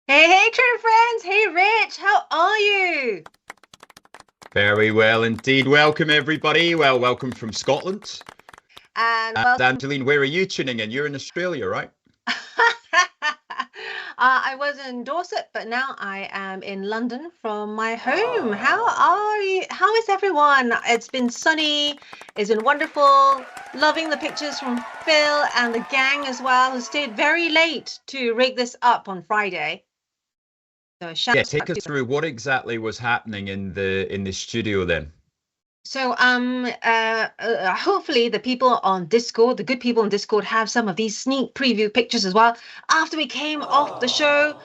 Hey, trader friends. Hey, Rich. How are you? Very well indeed. Welcome, everybody. Well, welcome from Scotland. And And welcome. Angeline, where are you tuning in? You're in Australia, right? I was in Dorset, but now I am in London from my home. How are you? How is everyone? It's been sunny. It's been wonderful. Loving the pictures from Phil and the gang as well, who stayed very late to rig this up on Friday. So shout Yeah, out take us to them. through what exactly was happening in the studio then. Hopefully the people on Discord, the good people on Discord, have some of these sneak preview pictures as well. After we came off the show,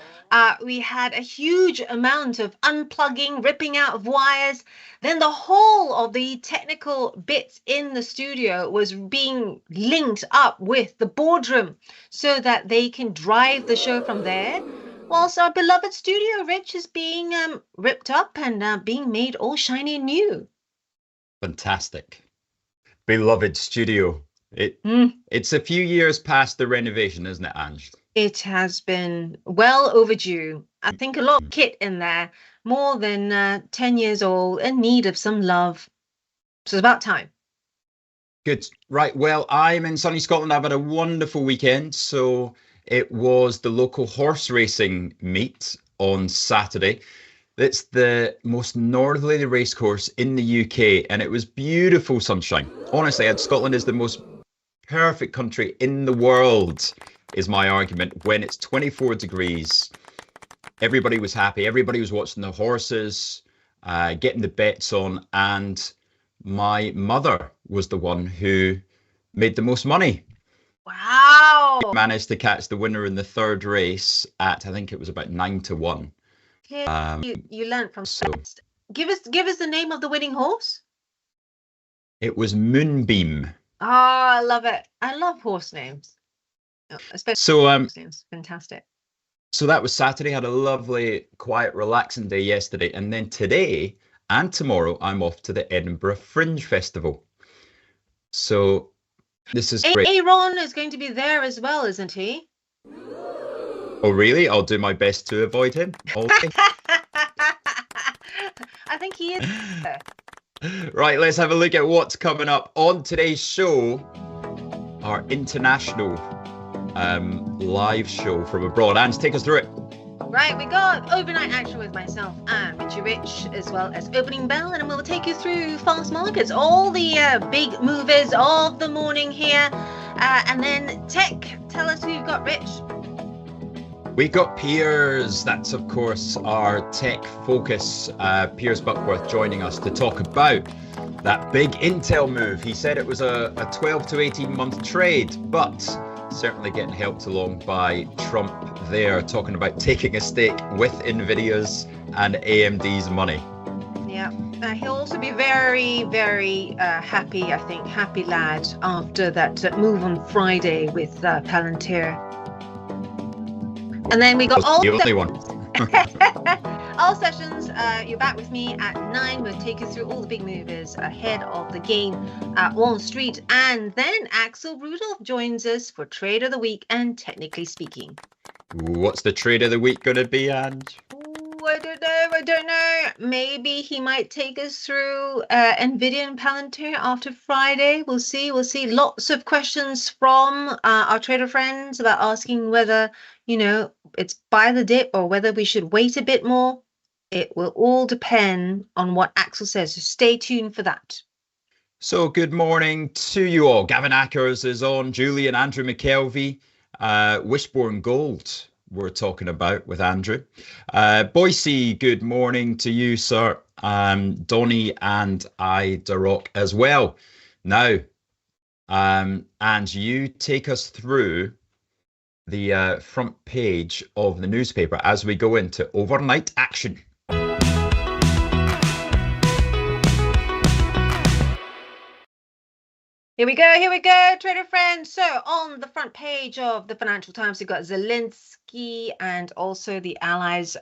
we had a huge amount of unplugging, ripping out of wires. Then the whole of the technical bits in the studio was being linked up with the boardroom so that they can drive the show from there. Whilst our beloved studio, Rich, is being ripped up and being made all shiny and new. Fantastic. Beloved studio. It's a few years past the renovation, isn't it, Ange? It has been well overdue. I think a lot of kit in there, more than 10 years old, in need of some love. So it's about time. Good. Right. Well, I'm in sunny Scotland. I've had a wonderful weekend. So it was the local horse racing meet on Saturday. It's the most northerly racecourse in the UK, and it was beautiful sunshine. Honestly, Scotland is the most perfect country in the world, is my argument. When it's 24 degrees, everybody was happy. Everybody was watching the horses, getting the bets on, and my mother was the one who made the most money. Wow. Managed to catch the winner in the third race at, I think it was about 9-1. Here Um, you learned from so best. Give us the name of the winning horse. it was Moonbeam. Oh, I love it. I love horse names, especially So horse names. Fantastic. so that was Saturday. Had a lovely, quiet, relaxing day yesterday, and then today and tomorrow I'm off to the Edinburgh Fringe Festival. So this is great. Aaron is going to be there as well, isn't he? Oh, really? I'll do my best to avoid him. Okay. I think he is. Right, let's have a look at what's coming up on today's show. Our international live show from abroad. Ange, take us through it. Right, we got overnight action with myself and Richie Rich, as well as opening bell, and we'll take you through fast markets, all the big movers of the morning here, and then tech. Tell us who you've got, Rich. We've got Piers. That's, of course, our tech focus. Piers Buckworth joining us to talk about that big Intel move. He said it was a 12 to 18 month trade, but certainly getting helped along by Trump there, talking about taking a stake with Nvidia's and AMD's money. Yeah, he'll also be very, very happy, I think, happy lad after that move on Friday with Palantir. And then we got all the only one. all sessions. You're back with me at 9. We'll take you through all the big movers ahead of the game at Wall Street. And then Axel Rudolph joins us for Trade of the Week and Technically Speaking. What's the trade of the week going to be, Ange? Ooh, I don't know. Maybe he might take us through Nvidia and Palantir after Friday. We'll see. Lots of questions from our trader friends about asking whether, it's buy the dip or whether we should wait a bit more. It will all depend on what Axel says. So stay tuned for that. So good morning to you all. Gavin Ackers is on, Julian, Andrew McKelvey, Wishborn Gold we're talking about with Andrew. Boise, good morning to you, sir. Donny and Idarock as well. Now, and you take us through the front page of the newspaper as we go into overnight action. Here we go, trader friends. So on the front page of the Financial Times, you've got Zelensky and also the allies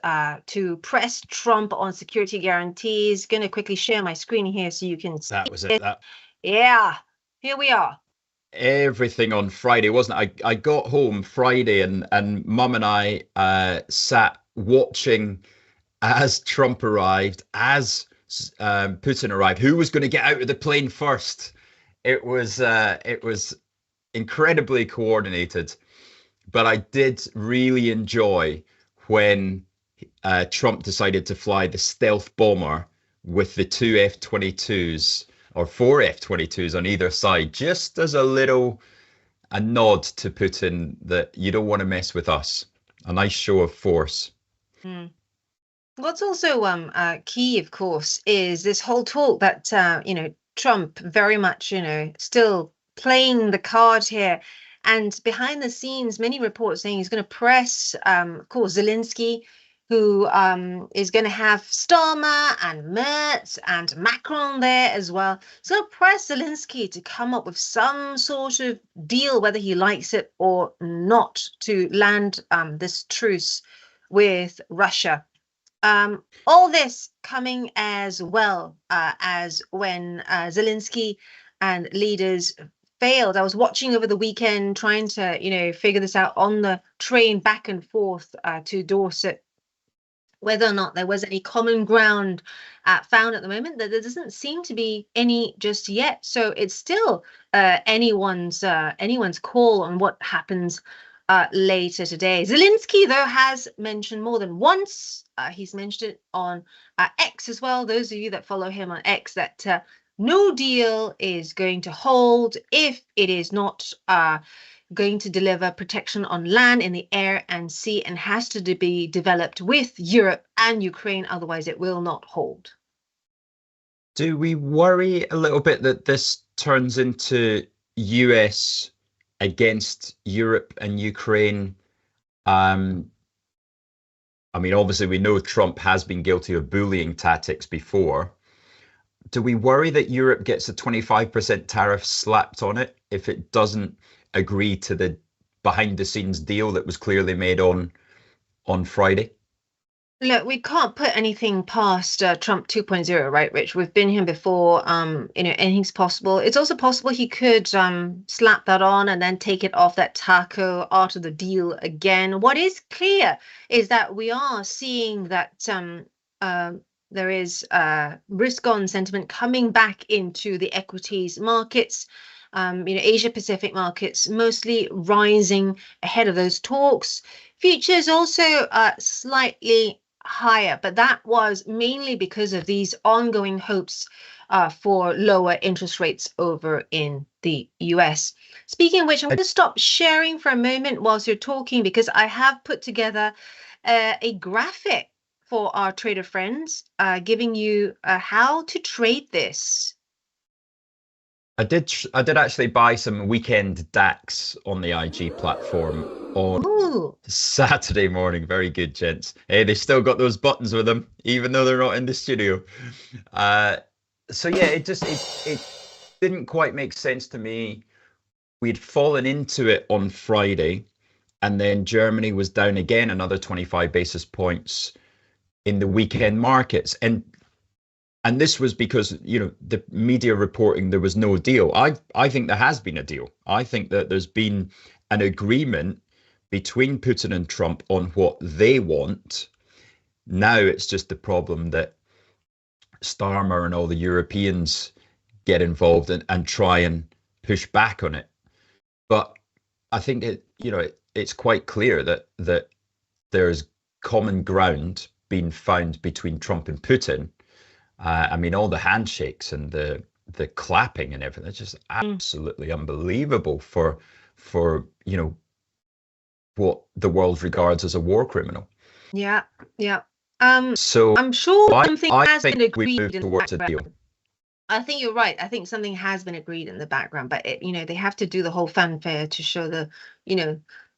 to press Trump on security guarantees. Going to quickly share my screen here so you can see. That was it. Yeah, here we are. Everything on Friday, wasn't it? I got home Friday and Mum and I sat watching as Trump arrived, as Putin arrived, who was going to get out of the plane first. It was incredibly coordinated, but I did really enjoy when Trump decided to fly the stealth bomber with the two F-22s or four F-22s on either side, just as a nod to Putin that you don't want to mess with us. A nice show of force. Mm. What's also key, of course, is this whole talk that Trump very much still playing the card here, and behind the scenes, many reports saying he's going to press, of course, Zelensky, who is going to have Starmer and Merz and Macron there as well. So press Zelensky to come up with some sort of deal, whether he likes it or not, to land this truce with Russia. All this coming as well as when Zelensky and leaders failed. I was watching over the weekend, trying to, figure this out on the train back and forth to Dorset, whether or not there was any common ground found at the moment. That there doesn't seem to be any just yet. So it's still anyone's call on what happens later today. Zelensky, though, has mentioned more than once, he's mentioned it on X as well, those of you that follow him on X, that no deal is going to hold if it is not going to deliver protection on land, in the air and sea, and has to be developed with Europe and Ukraine, otherwise it will not hold. Do we worry a little bit that this turns into US against Europe and Ukraine? I mean, obviously, we know Trump has been guilty of bullying tactics before. Do we worry that Europe gets a 25% tariff slapped on it if it doesn't agree to the behind-the-scenes deal that was clearly made on Friday? Look, we can't put anything past Trump 2.0, right, Rich? We've been here before. Anything's possible. It's also possible he could slap that on and then take it off that taco out of the deal again. What is clear is that we are seeing that there is risk-on sentiment coming back into the equities markets. Asia Pacific markets mostly rising ahead of those talks. Futures also slightly higher, but that was mainly because of these ongoing hopes for lower interest rates over in the US. Speaking of which, I'm going to stop sharing for a moment whilst you're talking, because I have put together a graphic for our trader friends, giving you how to trade this. I did actually buy some weekend DAX on the IG platform on Saturday morning. Very good, gents. Hey, they still got those buttons with them, even though they're not in the studio. So yeah, it didn't quite make sense to me. We'd fallen into it on Friday, and then Germany was down again another 25 basis points in the weekend markets. And this was because, the media reporting there was no deal. I think there has been a deal. I think that there's been an agreement between Putin and Trump on what they want. Now it's just the problem that Starmer and all the Europeans get involved and try and push back on it. But I think it's quite clear that there's common ground being found between Trump and Putin. I mean, all the handshakes and the clapping and everything, it's just absolutely unbelievable for what the world regards as a war criminal. Yeah. So I'm sure something has been agreed in the background. I think you're right. I think something has been agreed in the background, but they have to do the whole fanfare to show the,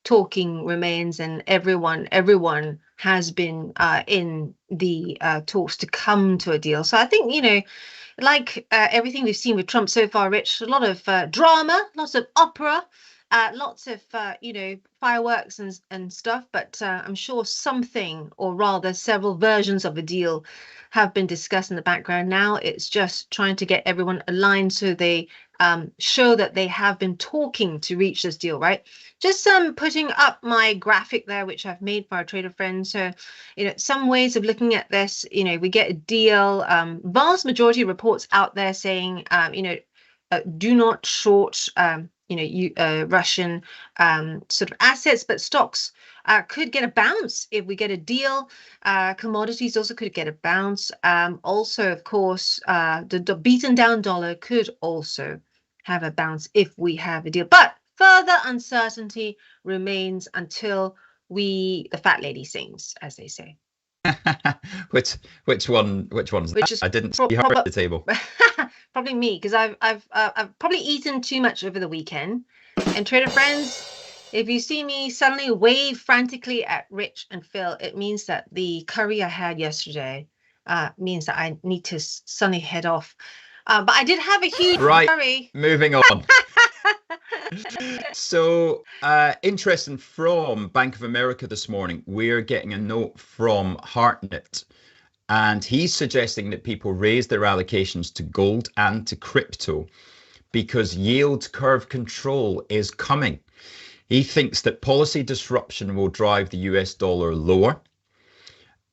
talking remains, and everyone has been in the talks to come to a deal. So I think, like everything we've seen with Trump so far, Rich, a lot of drama, lots of opera, lots of fireworks and stuff, but I'm sure something, or rather several versions of a deal, have been discussed in the background. Now it's just trying to get everyone aligned so they show that they have been talking to reach this deal, right? Just putting up my graphic there, which I've made for our trader friends. So, some ways of looking at this, we get a deal. Vast majority of reports out there saying, do not short, Russian sort of assets, but stocks could get a bounce if we get a deal. Commodities also could get a bounce. Also, of course, the beaten down dollar could also have a bounce if we have a deal. But further uncertainty remains until the fat lady sings, as they say. which one's Which that? is I didn't see her at the table. Probably me, because I've probably eaten too much over the weekend. And trader friends, if you see me suddenly wave frantically at Rich and Phil, it means that the curry I had yesterday means that I need to suddenly head off. But I did have a huge curry. Moving on. So interesting, from Bank of America this morning, we're getting a note from Hartnett, and he's suggesting that people raise their allocations to gold and to crypto because yield curve control is coming. He thinks that policy disruption will drive the US dollar lower,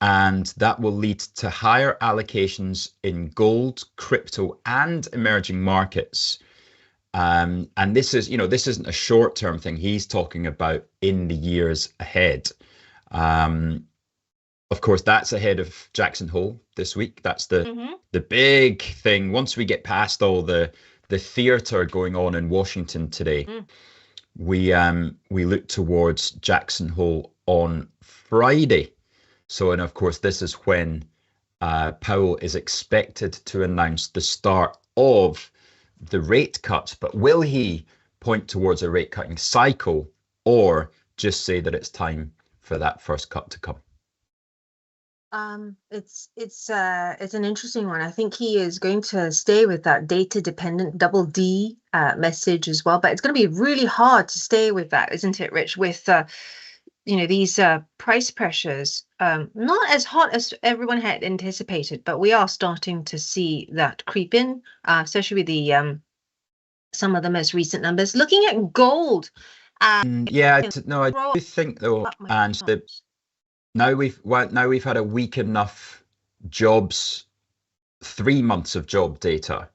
and that will lead to higher allocations in gold, crypto, and emerging markets. And this isn't a short-term thing. He's talking about in the years ahead. Of course, that's ahead of Jackson Hole this week. That's the big thing. Once we get past all the theater going on in Washington today, we look towards Jackson Hole on Friday. So, and of course, this is when Powell is expected to announce the start of the rate cuts. But will he point towards a rate cutting cycle, or just say that it's time for that first cut to come? It's an interesting one. I think he is going to stay with that data dependent double D message as well, but it's going to be really hard to stay with that, isn't it, Rich? With these price pressures, not as hot as everyone had anticipated, but we are starting to see that creep in, especially with the some of the most recent numbers. Looking at gold, I do think though, and now we've had a weak enough jobs, 3 months of job data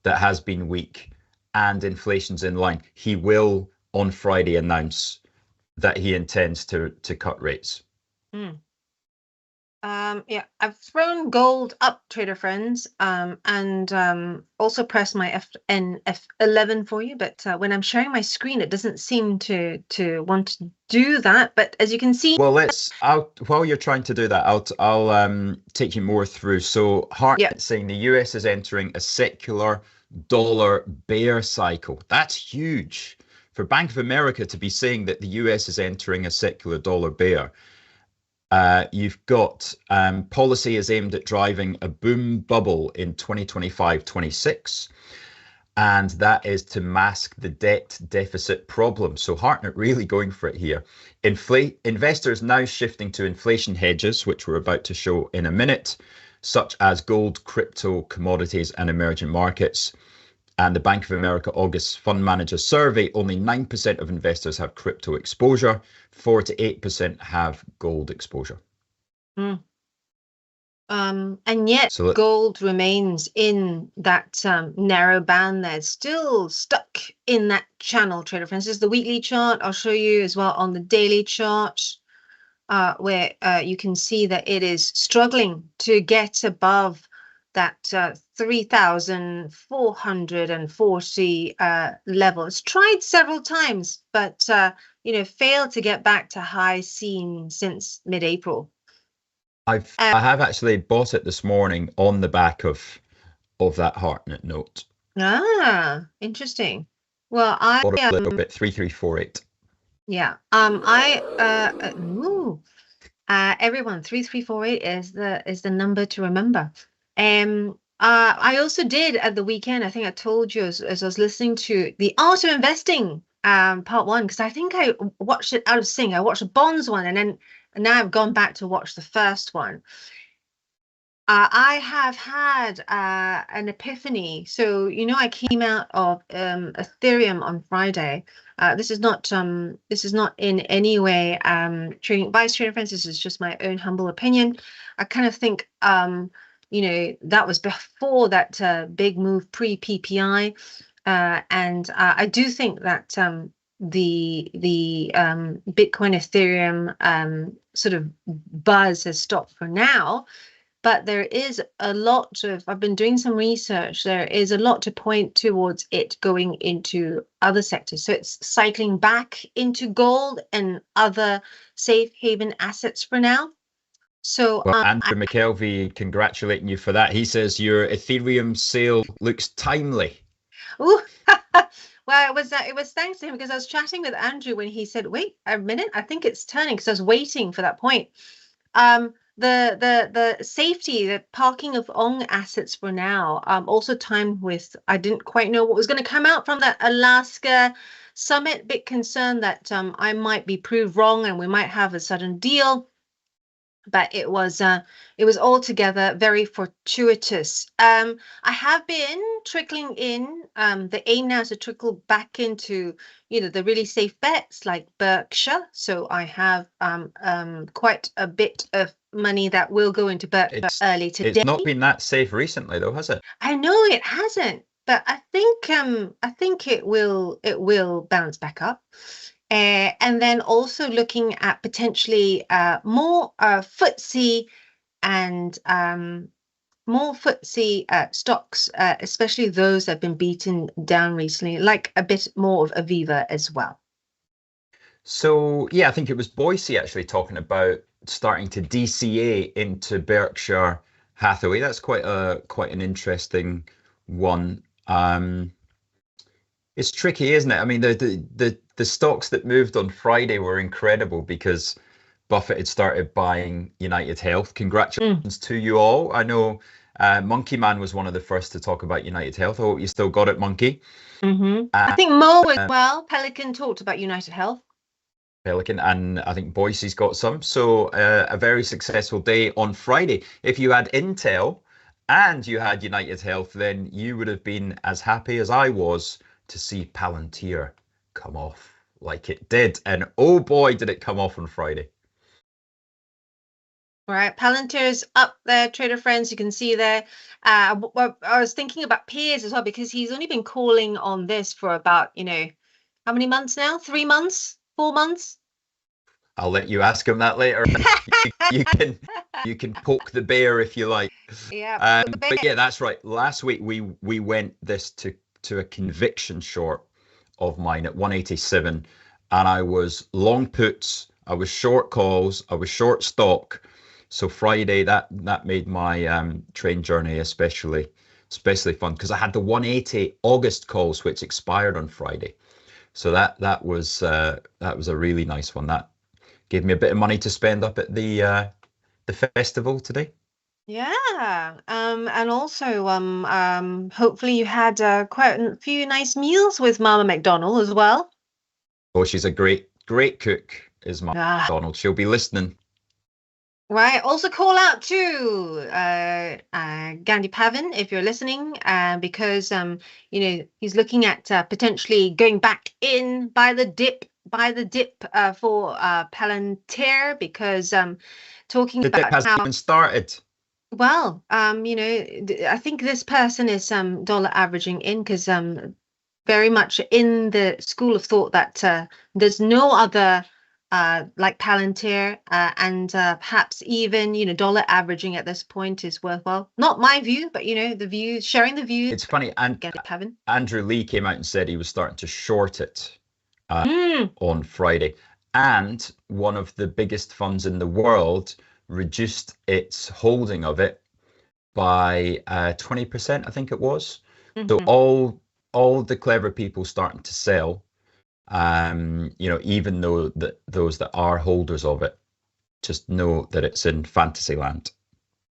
that has been weak, and inflation's in line. He will on Friday announce that he intends to cut rates. I've thrown gold up, trader friends, and also pressed my F11 for you, but when I'm sharing my screen, it doesn't seem to want to do that. But as you can see, well, while you're trying to do that, I'll take you more through. So Hartnett's saying the US is entering a secular dollar bear cycle. That's huge for Bank of America to be saying that the US is entering a secular dollar bear. You've got policy is aimed at driving a boom bubble in 2025-26, and that is to mask the debt deficit problem. So Hartnett really going for it here. Investors now shifting to inflation hedges, which we're about to show in a minute, such as gold, crypto, commodities, and emerging markets. And the Bank of America August Fund Manager Survey, only 9% of investors have crypto exposure, 4 to 8% have gold exposure. And yet gold remains in that narrow band there. It's still stuck in that channel, trader friends. This is the weekly chart. I'll show you as well on the daily chart, where you can see that it is struggling to get above that 3,440 level. It's tried several times, but failed to get back to high seen since mid-April. I have actually bought it this morning on the back of that Hartnett note. Interesting. Well, I bought a little bit, 3348. Yeah. Everyone, 3348 is the number to remember. I also did at the weekend, I think I told you as I was listening to the Art of Investing part 1, because I think I watched it out of sync. I watched the bonds one, and now I've gone back to watch the first one. I have had an epiphany. So, I came out of Ethereum on Friday. This is not in any way trading advice, trader friends. This is just my own humble opinion. I kind of think that was before that big move pre-PPI. And I do think that the Bitcoin Ethereum sort of buzz has stopped for now, but there is a lot of, I've been doing some research, there is a lot to point towards it going into other sectors. So it's cycling back into gold and other safe haven assets for now. So Well, Andrew McKelvey congratulating you for that. He says your Ethereum sale looks timely. ooh, well, it was thanks to him, because I was chatting with Andrew when he said, wait a minute, I think it's turning, because I was waiting for that point. The safety, the parking of Ong assets for now, also timed with, I didn't quite know what was going to come out from that Alaska summit. Bit concerned that I might be proved wrong and we might have a sudden deal. But it was altogether very fortuitous. I have been trickling in. The aim now is to trickle back into, the really safe bets like Berkshire. So I have quite a bit of money that will go into Berkshire early today. It's not been that safe recently, though, has it? I know it hasn't, but I think it will bounce back up. And then also looking at potentially more FTSE and more FTSE stocks, especially those that have been beaten down recently, like a bit more of Aviva as well. So yeah, I think it was Boise actually talking about starting to DCA into Berkshire Hathaway. That's quite an interesting one. It's tricky, isn't it? I mean, the stocks that moved on Friday were incredible because Buffett had started buying United Health. Congratulations to you all. I know Monkey Man was one of the first to talk about United Health. I hope you still got it, Monkey. I think Mo as well. Pelican talked about United Health. Pelican, and I think Boise's got some. So a very successful day on Friday. If you had Intel and you had United Health, then you would have been as happy as I was to see Palantir come off like it did. And oh boy, did it come off on Friday. Right, Palantir's up there, trader friends. You can see there. I was thinking about Piers as well, because he's only been calling on this for about, how many months now? 3 months? 4 months? I'll let you ask him that later. you can poke the bear if you like. Yeah, but yeah, that's right. Last week we went this to a conviction short of mine at 187, and I was long puts, I was short calls, I was short stock. So Friday that made my train journey especially fun because I had the 180 August calls which expired on Friday. So that was a really nice one. That gave me a bit of money to spend up at the festival today. Yeah, and also hopefully you had quite a few nice meals with Mama McDonald as well. Oh, she's a great cook, is Mama McDonald. She'll be listening. Right. Also call out to Gandhi Pavan if you're listening, because he's looking at potentially going back in by the dip for Palantir, because talking about the dip hasn't even started. Well, I think this person is dollar averaging in, because very much in the school of thought that there's no other like Palantir, and perhaps even dollar averaging at this point is worthwhile. Not my view, but the views, sharing the views. It's funny, and Andrew Lee came out and said he was starting to short it on Friday, and one of the biggest funds in the world reduced its holding of it by 20%, I think it was. So all the clever people starting to sell. Even though those that are holders of it just know that it's in fantasy land.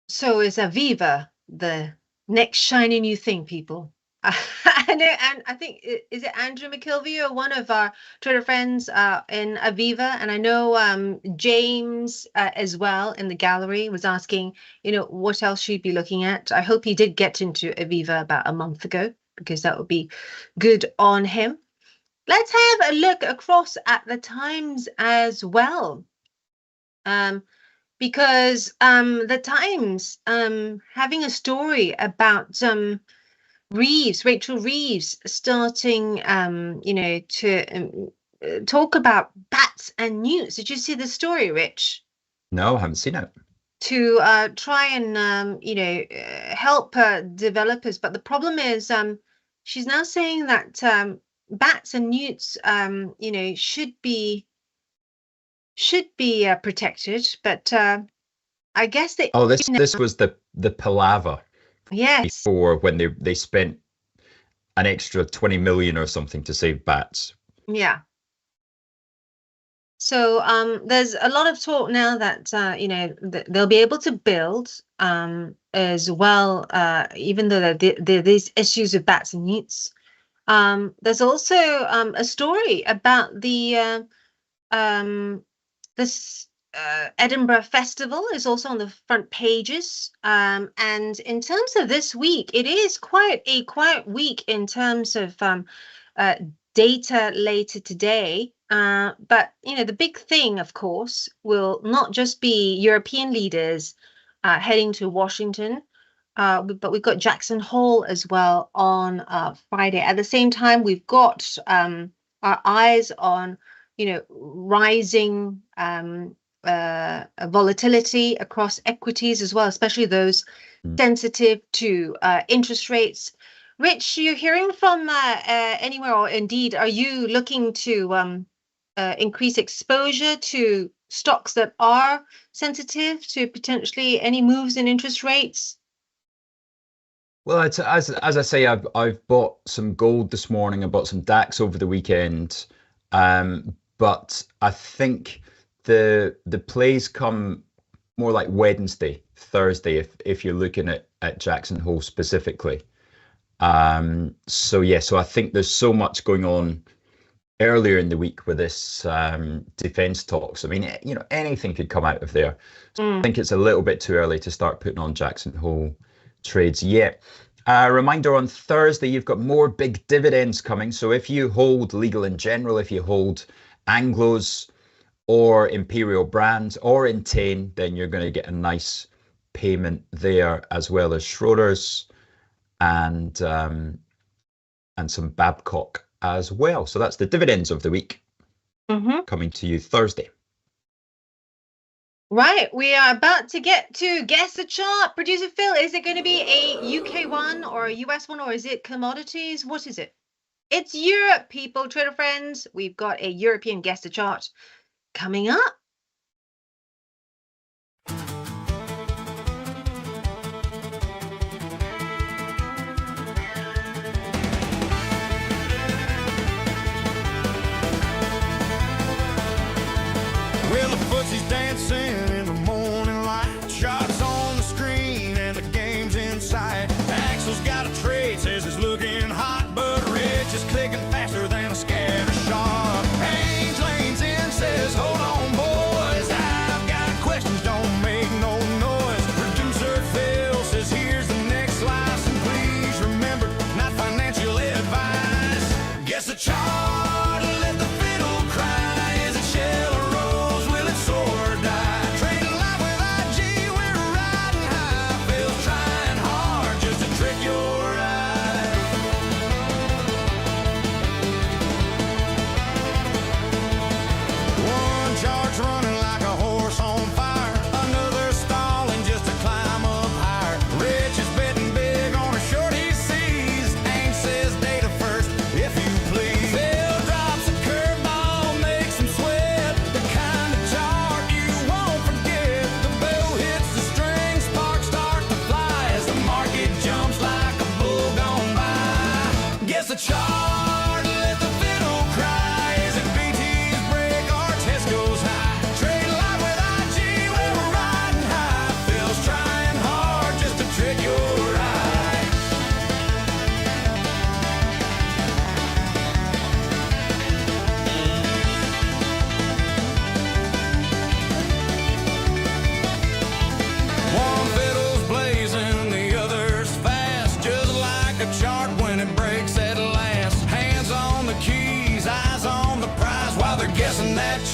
So is Aviva the next shiny new thing, people? I know, and I think is it Andrew McKilvey or one of our Twitter friends in Aviva, and I know James as well in the gallery was asking, what else she'd be looking at. I hope he did get into Aviva about a month ago because that would be good on him. Let's have a look across at the Times as well. Because the Times having a story about Rachel Reeves starting, to talk about bats and newts. Did you see the story, Rich? No, I haven't seen it. To try and, help developers. But the problem is she's now saying that bats and newts, should be protected. But I guess they. Oh, this was the palaver. Yes. Before when they spent an extra 20 million or something to save bats. Yeah. So there's a lot of talk now that they'll be able to build as well, even though there are these issues with bats and newts. There's also a story about this Edinburgh Festival is also on the front pages. And in terms of this week, it is quite a quiet week in terms of data later today. But, the big thing, of course, will not just be European leaders heading to Washington, but we've got Jackson Hole as well on Friday. At the same time, we've got our eyes on, rising volatility across equities as well, especially those sensitive to interest rates. Rich, you're hearing from anywhere, or indeed, are you looking to increase exposure to stocks that are sensitive to potentially any moves in interest rates? Well, as I say, I've bought some gold this morning. I bought some DAX over the weekend, but I think the plays come more like Wednesday, Thursday, if you're looking at Jackson Hole specifically. So I think there's so much going on earlier in the week with this defense talks. I mean, anything could come out of there. So I think it's a little bit too early to start putting on Jackson Hole trades yet. Reminder, on Thursday, you've got more big dividends coming. So if you hold Legal & General, if you hold Anglos or Imperial Brands or Entain, then you're going to get a nice payment there, as well as Schroders and some Babcock as well. So that's the dividends of the week coming to you Thursday. Right, we are about to get to Guess the Chart. Producer Phil, is it going to be a UK one or a US one, or is it commodities? What is it? It's Europe, people, trader friends. We've got a European Guess the Chart coming up. Well, the footsie's dancing in the morning light. Shots on the screen and the game's in sight. Axel's got a trade, says it's looking hot, but Rich is clicking faster than a scatter shot. Haynes lanes in, says hold on, boy.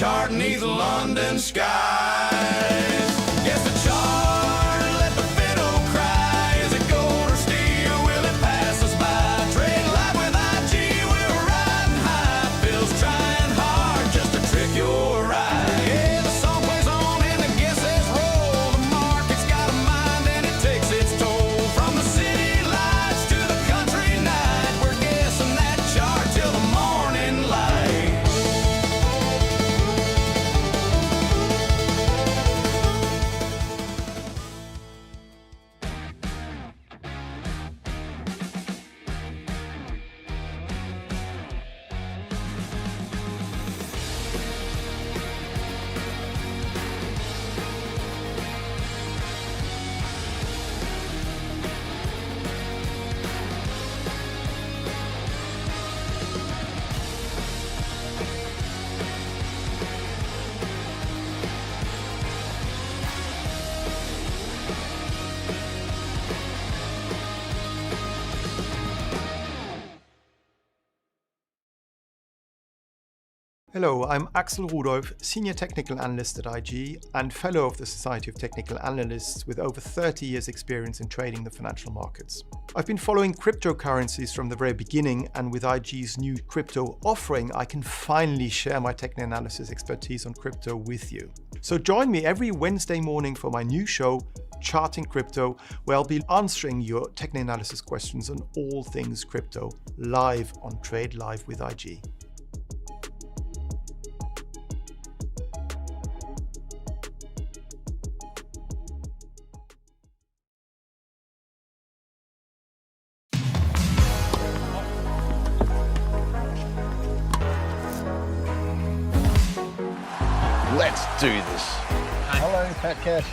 chart beneath the London skies. Guess the chart let the fiddle cry. Is it gold or steel? Will it pass us by? Trade live with IG, we're riding high. Phil's trying hard just to trick your ride. Yeah, the song plays on and the guesses roll. The market's got a mind and it takes its toll. From the city lights to the country night, we're guessing that chart till the morning light. Hello, I'm Axel Rudolph, Senior Technical Analyst at IG and Fellow of the Society of Technical Analysts with over 30 years experience in trading the financial markets. I've been following cryptocurrencies from the very beginning, and with IG's new crypto offering, I can finally share my technical analysis expertise on crypto with you. So join me every Wednesday morning for my new show, Charting Crypto, where I'll be answering your technical analysis questions on all things crypto, live on Trade Live with IG. Let's do this. Hello, Pat Cash.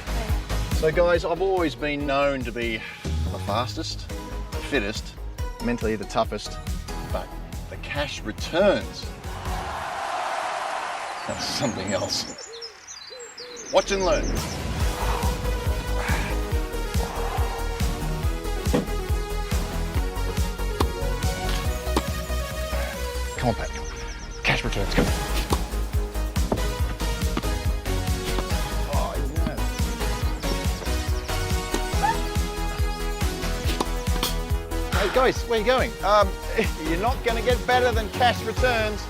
So guys, I've always been known to be the fastest, the fittest, mentally the toughest, but the cash returns, that's something else. Watch and learn. Come on, Pat. Cash returns, come on. Hey guys, where are you going? You're not going to get better than cash returns.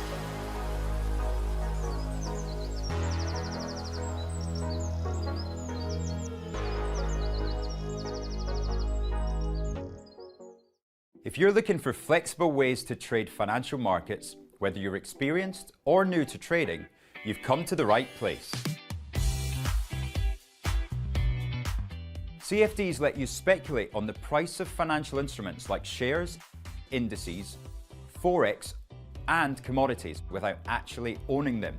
If you're looking for flexible ways to trade financial markets, whether you're experienced or new to trading, you've come to the right place. CFDs let you speculate on the price of financial instruments like shares, indices, forex, and commodities without actually owning them.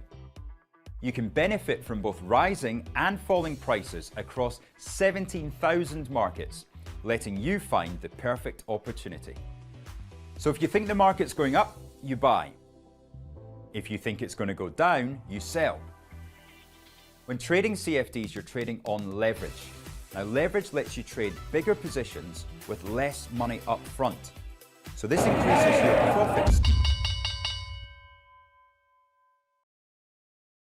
You can benefit from both rising and falling prices across 17,000 markets, letting you find the perfect opportunity. So if you think the market's going up, you buy. If you think it's going to go down, you sell. When trading CFDs, you're trading on leverage. Now, leverage lets you trade bigger positions with less money up front. So this increases your profits.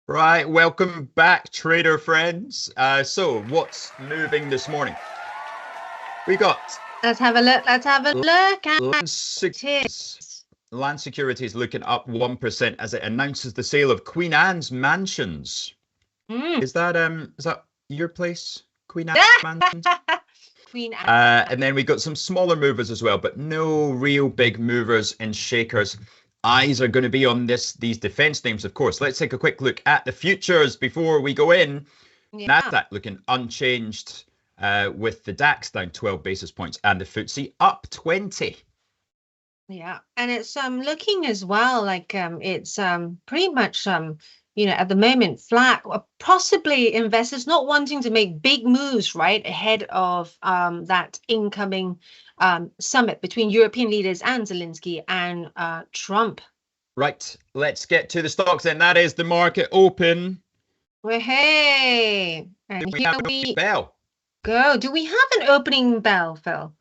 Right, welcome back, trader friends. So what's moving this morning? We got Let's have a look. Let's have a look. Land Securities looking up 1% as it announces the sale of Queen Anne's mansions. Is that your place? Queen Anne's mansions? Queen Anne. And then we got some smaller movers as well, but no real big movers and shakers. Eyes are going to be on these defense names, of course. Let's take a quick look at the futures before we go in. Yeah. NASDAQ looking unchanged, with the DAX down 12 basis points and the FTSE up 20. Yeah, and it's looking as well like it's pretty much at the moment flat, possibly investors not wanting to make big moves right ahead of that incoming summit between European leaders and Zelensky and Trump. Right, let's get to the stocks then. That is the market open. Well, hey, and Do we here have an we opening bell? go. Do we have an opening bell, Phil?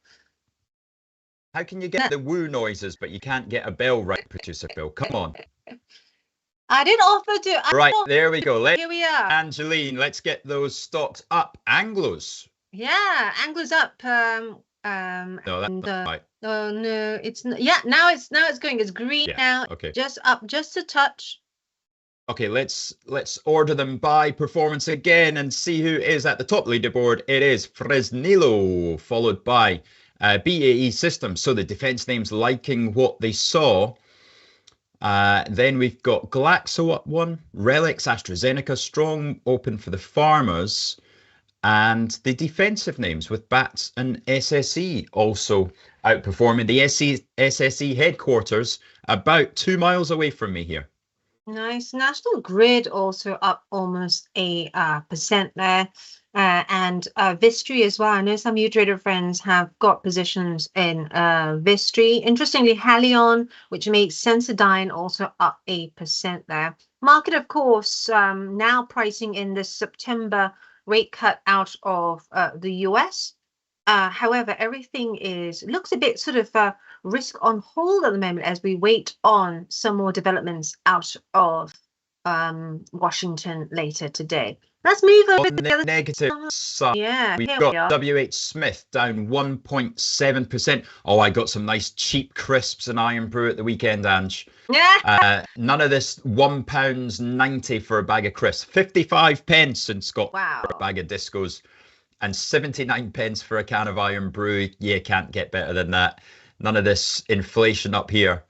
How can you get the woo noises, but you can't get a bell right, producer Phil? Come on. I did offer to. Right, there we go. Here we are. Angeline, let's get those stocks up. Anglos. Yeah, Anglo's up. No, that's And not right. oh no, it's not. Yeah, now it's going. It's green Yeah, now. okay. Just up, just a touch. Okay, let's order them by performance again and see who is at the top leaderboard. It is Fresnillo, followed by BAE Systems. So the defense names liking what they saw. Then we've got Glaxo up one, Relics, AstraZeneca, strong open for the farmers. And the defensive names with BATS and SSE also outperforming. The SSE headquarters about 2 miles away from me here. Nice. National Grid also up almost a percent there. And Vistry as well. I know some of you trader friends have got positions in Vistry. Interestingly, Halion, which makes Sensodyne, also up 8% there. Market, of course, now pricing in the September rate cut out of the US. However, everything looks a bit sort of risk on hold at the moment as we wait on some more developments out of Washington later today. Let's move over On to the other negative side, Yeah, we've here got we are. WH Smith down 1.7%. Oh, I got some nice cheap crisps and Iron Brew at the weekend, Ange. Yeah. None of this £1.90 for a bag of crisps. 55 pence in Scotland Wow. for a bag of discos. And 79 pence for a can of Iron Brew. Yeah, can't get better than that. None of this inflation up here.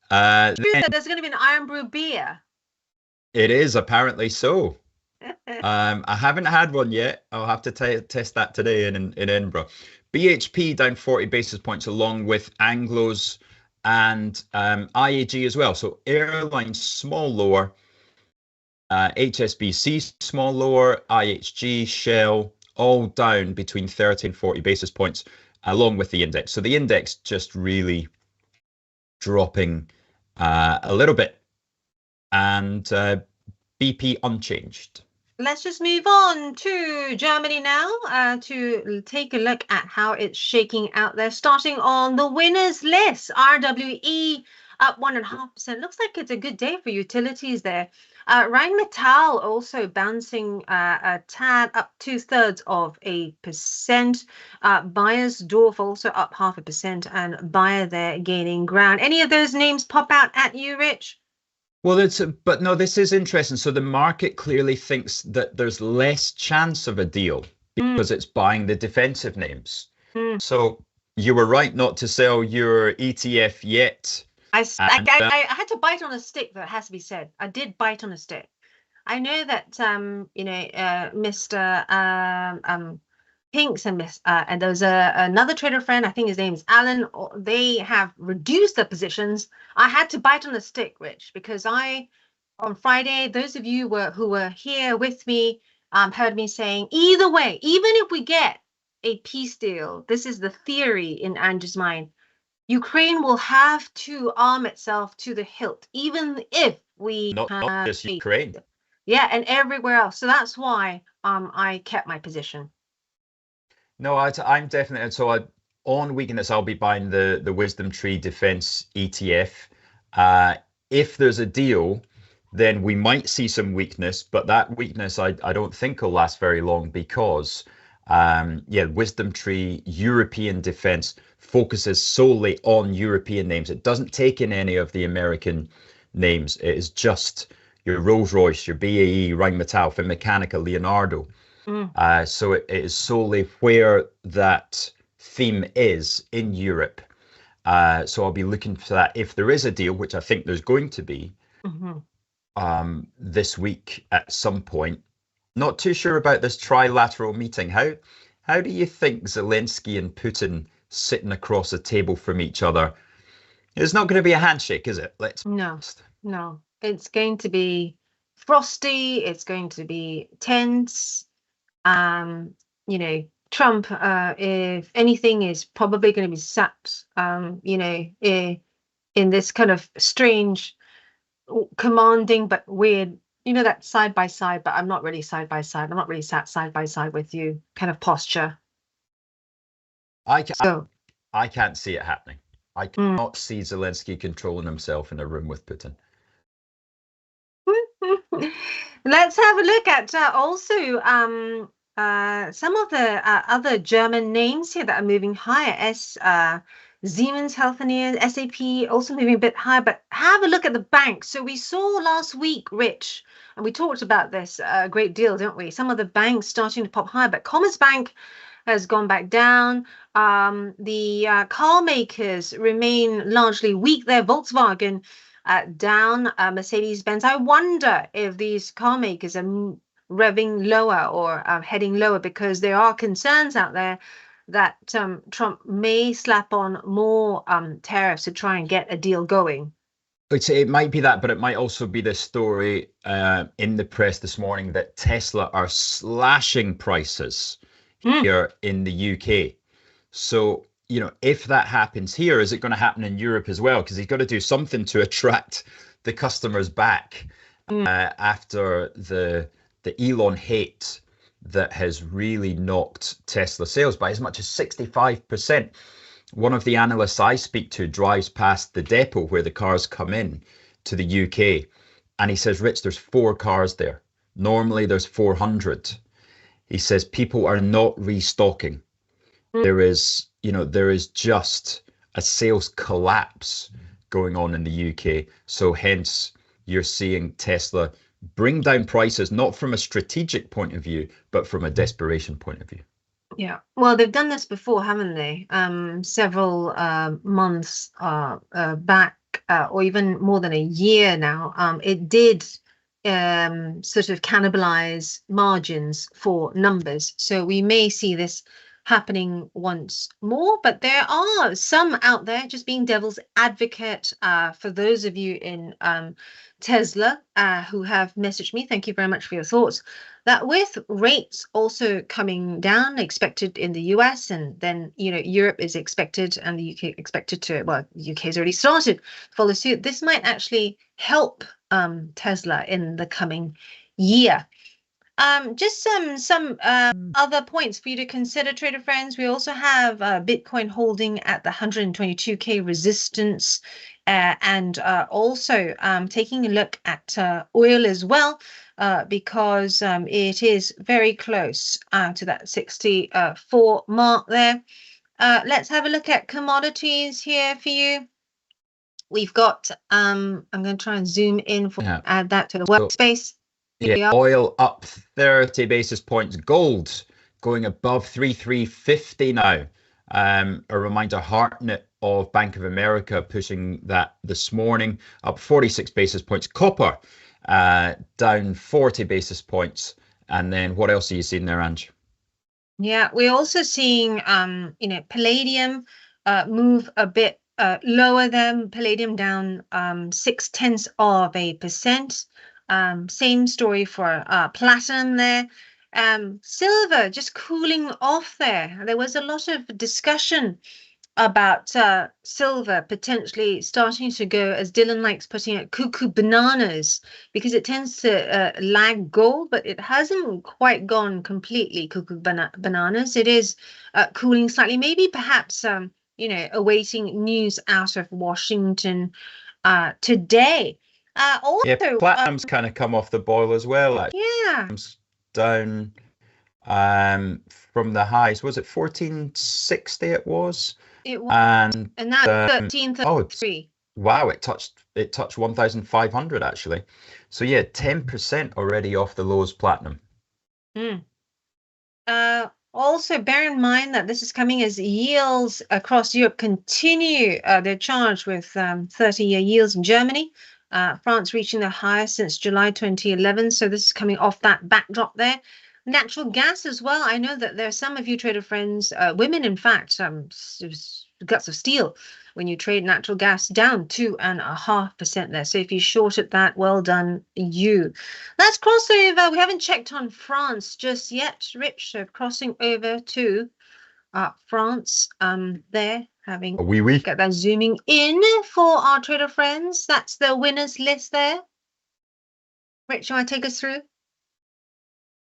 There's going to be an Iron Brew beer. It is apparently so. I haven't had one yet. I'll have to test that today in Edinburgh. BHP down 40 basis points along with Anglos and IAG as well. So airlines small lower, HSBC small lower, IHG, Shell all down between 30 and 40 basis points along with the index. So the index just really dropping a little bit, and BP unchanged. Let's just move on to Germany now to take a look at how it's shaking out there. Starting on the winners list, RWE up 1.5%. Looks like it's a good day for utilities there. Rheinmetall also bouncing a tad up 0.2%. Bayersdorf also up 0.5%, and Bayer there gaining ground. Any of those names pop out at you, Rich? Well, but no, this is interesting. So the market clearly thinks that there's less chance of a deal because it's buying the defensive names. So you were right not to sell your ETF yet. I had to bite on a stick, that has to be said. I did bite on a stick. I know that Mr. Pinks and and there's another trader friend, I think his name is Alan. They have reduced their positions. I had to bite on a stick, Rich, because on Friday, those of you who were here with me heard me saying, either way, even if we get a peace deal, this is the theory in Andrew's mind, Ukraine will have to arm itself to the hilt, even if we not just Ukraine. Yeah, and everywhere else. So that's why I kept my position. No, I'm definitely, so on weakness, I'll be buying the Wisdom Tree Defense ETF. If there's a deal, then we might see some weakness, but that weakness I don't think will last very long because, Wisdom Tree European Defense focuses solely on European names. It doesn't take in any of the American names. It is just your Rolls-Royce, your BAE, Rheinmetall, Finmeccanica, Leonardo. So it is solely where that theme is in Europe. So I'll be looking for that if there is a deal, which I think there's going to be this week at some point. Not too sure about this trilateral meeting. How do you think Zelensky and Putin sitting across a table from each other? It's not going to be a handshake, is it? No. It's going to be frosty. It's going to be tense. Trump, if anything, is probably going to be sat, in this kind of strange, commanding but weird, that side by side, but I'm not really side by side. I'm not really sat side by side with you kind of posture. I can't see it happening. I cannot see Zelensky controlling himself in a room with Putin. Let's have a look at also some of the other German names here that are moving higher. Siemens Healthineers, SAP also moving a bit higher, but have a look at the banks. So we saw last week, Rich, and we talked about this a great deal, didn't we? Some of the banks starting to pop higher, but Commerzbank has gone back down. The car makers remain largely weak there. Volkswagen down, Mercedes-Benz. I wonder if these car makers are revving lower or heading lower because there are concerns out there that Trump may slap on more tariffs to try and get a deal going. It might be that, but it might also be the story in the press this morning that Tesla are slashing prices here in the UK. So, you know, if that happens here, is it going to happen in Europe as well? Because he's got to do something to attract the customers back after the Elon hate that has really knocked Tesla sales by as much as 65%. One of the analysts I speak to drives past the depot where the cars come in to the UK, and he says, Rich, there's 4 cars there. Normally there's 400. He says people are not restocking. There is just a sales collapse going on in the UK. So hence you're seeing Tesla bring down prices, not from a strategic point of view, but from a desperation point of view. Yeah, well, they've done this before, haven't they? Several months back, or even more than a year now. It did sort of cannibalize margins for numbers. So we may see this happening once more, but there are some out there, just being devil's advocate, for those of you in Tesla who have messaged me, thank you very much for your thoughts, that with rates also coming down expected in the US, and then Europe is expected and the UK expected to, well, the UK has already started to follow suit, this might actually help Tesla in the coming year. Just some other points for you to consider, trader friends. We also have Bitcoin holding at the 122K resistance, and also taking a look at oil as well, because it is very close to that 64 mark there. Let's have a look at commodities here for you. We've got, I'm going to try and zoom in for add that to the workspace. Yeah, oil up 30 basis points. Gold going above 3350 now. A reminder, Hartnett of Bank of America pushing that this morning, up 46 basis points. Copper down 40 basis points. And then what else are you seeing there, Ange? Yeah, we're also seeing, palladium move a bit lower than palladium, down 0.6%. Same story for platinum there. Silver just cooling off there. There was a lot of discussion about silver potentially starting to go, as Dylan likes putting it, cuckoo bananas, because it tends to lag gold, but it hasn't quite gone completely cuckoo bananas. It is cooling slightly, maybe perhaps awaiting news out of Washington today. Also, yeah, platinum's kind of come off the boil as well. Actually. Yeah, down from the highs. Was it 1460? It was. It was, and now 1333. Wow, it touched 1,500 actually. So yeah, 10% already off the lows, platinum. Also, bear in mind that this is coming as yields across Europe continue their charge with 30-year yields in Germany. France reaching the highest since July 2011. So this is coming off that backdrop there. Natural gas as well. I know that there are some of you trader friends, women in fact, guts of steel when you trade natural gas, down 2.5% there. So if you shorted that, well done you. Let's cross over. We haven't checked on France just yet, Rich. So crossing over to France there. Having get that zooming in for our trader friends. That's the winners list there. Rich, you want to take us through?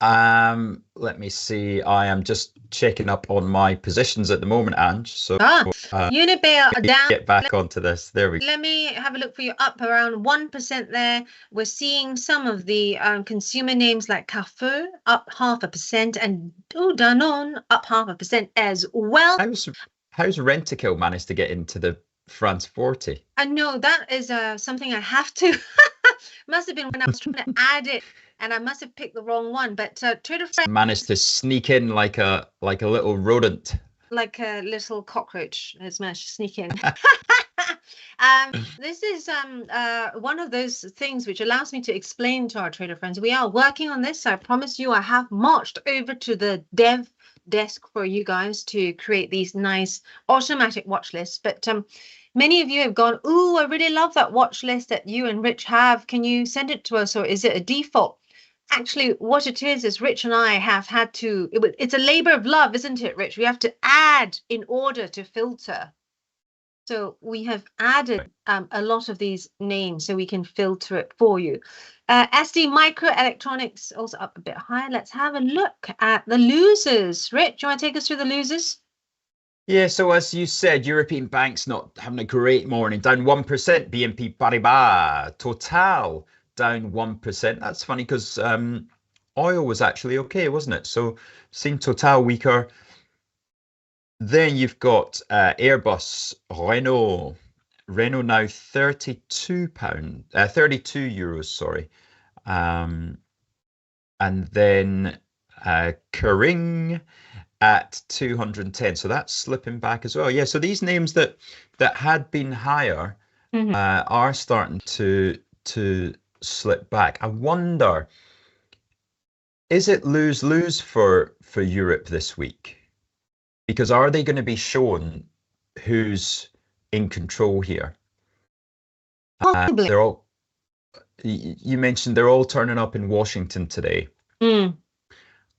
Let me see. I am just checking up on my positions at the moment, Ange. So Unibail are down. get back onto this. There we go. Let me have a look for you. Up around 1% there. We're seeing some of the consumer names like Carrefour up 0.5%, and Danone up 0.5% as well. How's Rentokil managed to get into the France 40? No, that is something I have to. Must have been when I was trying to add it, and I must have picked the wrong one. But Trader Friends managed to sneak in like a little rodent, like a little cockroach has managed to sneak in. This is one of those things which allows me to explain to our trader friends. We are working on this. I promise you, I have marched over to the dev desk for you guys to create these nice automatic watch lists. But many of you have gone, "Ooh, I really love that watch list that you and Rich have. Can you send it to us, or is it a default?" Actually, what it is Rich and I have had to, it's a labor of love, isn't it, Rich? We have to add in order to filter. So we have added a lot of these names so we can filter it for you. SD Microelectronics also up a bit higher. Let's have a look at the losers. Rich, do you want to take us through the losers? Yeah, so as you said, European banks not having a great morning, down 1%. BNP Paribas, Total down 1%. That's funny because oil was actually okay, wasn't it? So seeing Total weaker. Then you've got Airbus, Renault now €32, sorry. And then Kering at 210. So that's slipping back as well. Yeah, so these names that had been higher are starting to slip back. I wonder, is it lose-lose for Europe this week? Because are they going to be shown who's in control here? They're all. You mentioned they're all turning up in Washington today.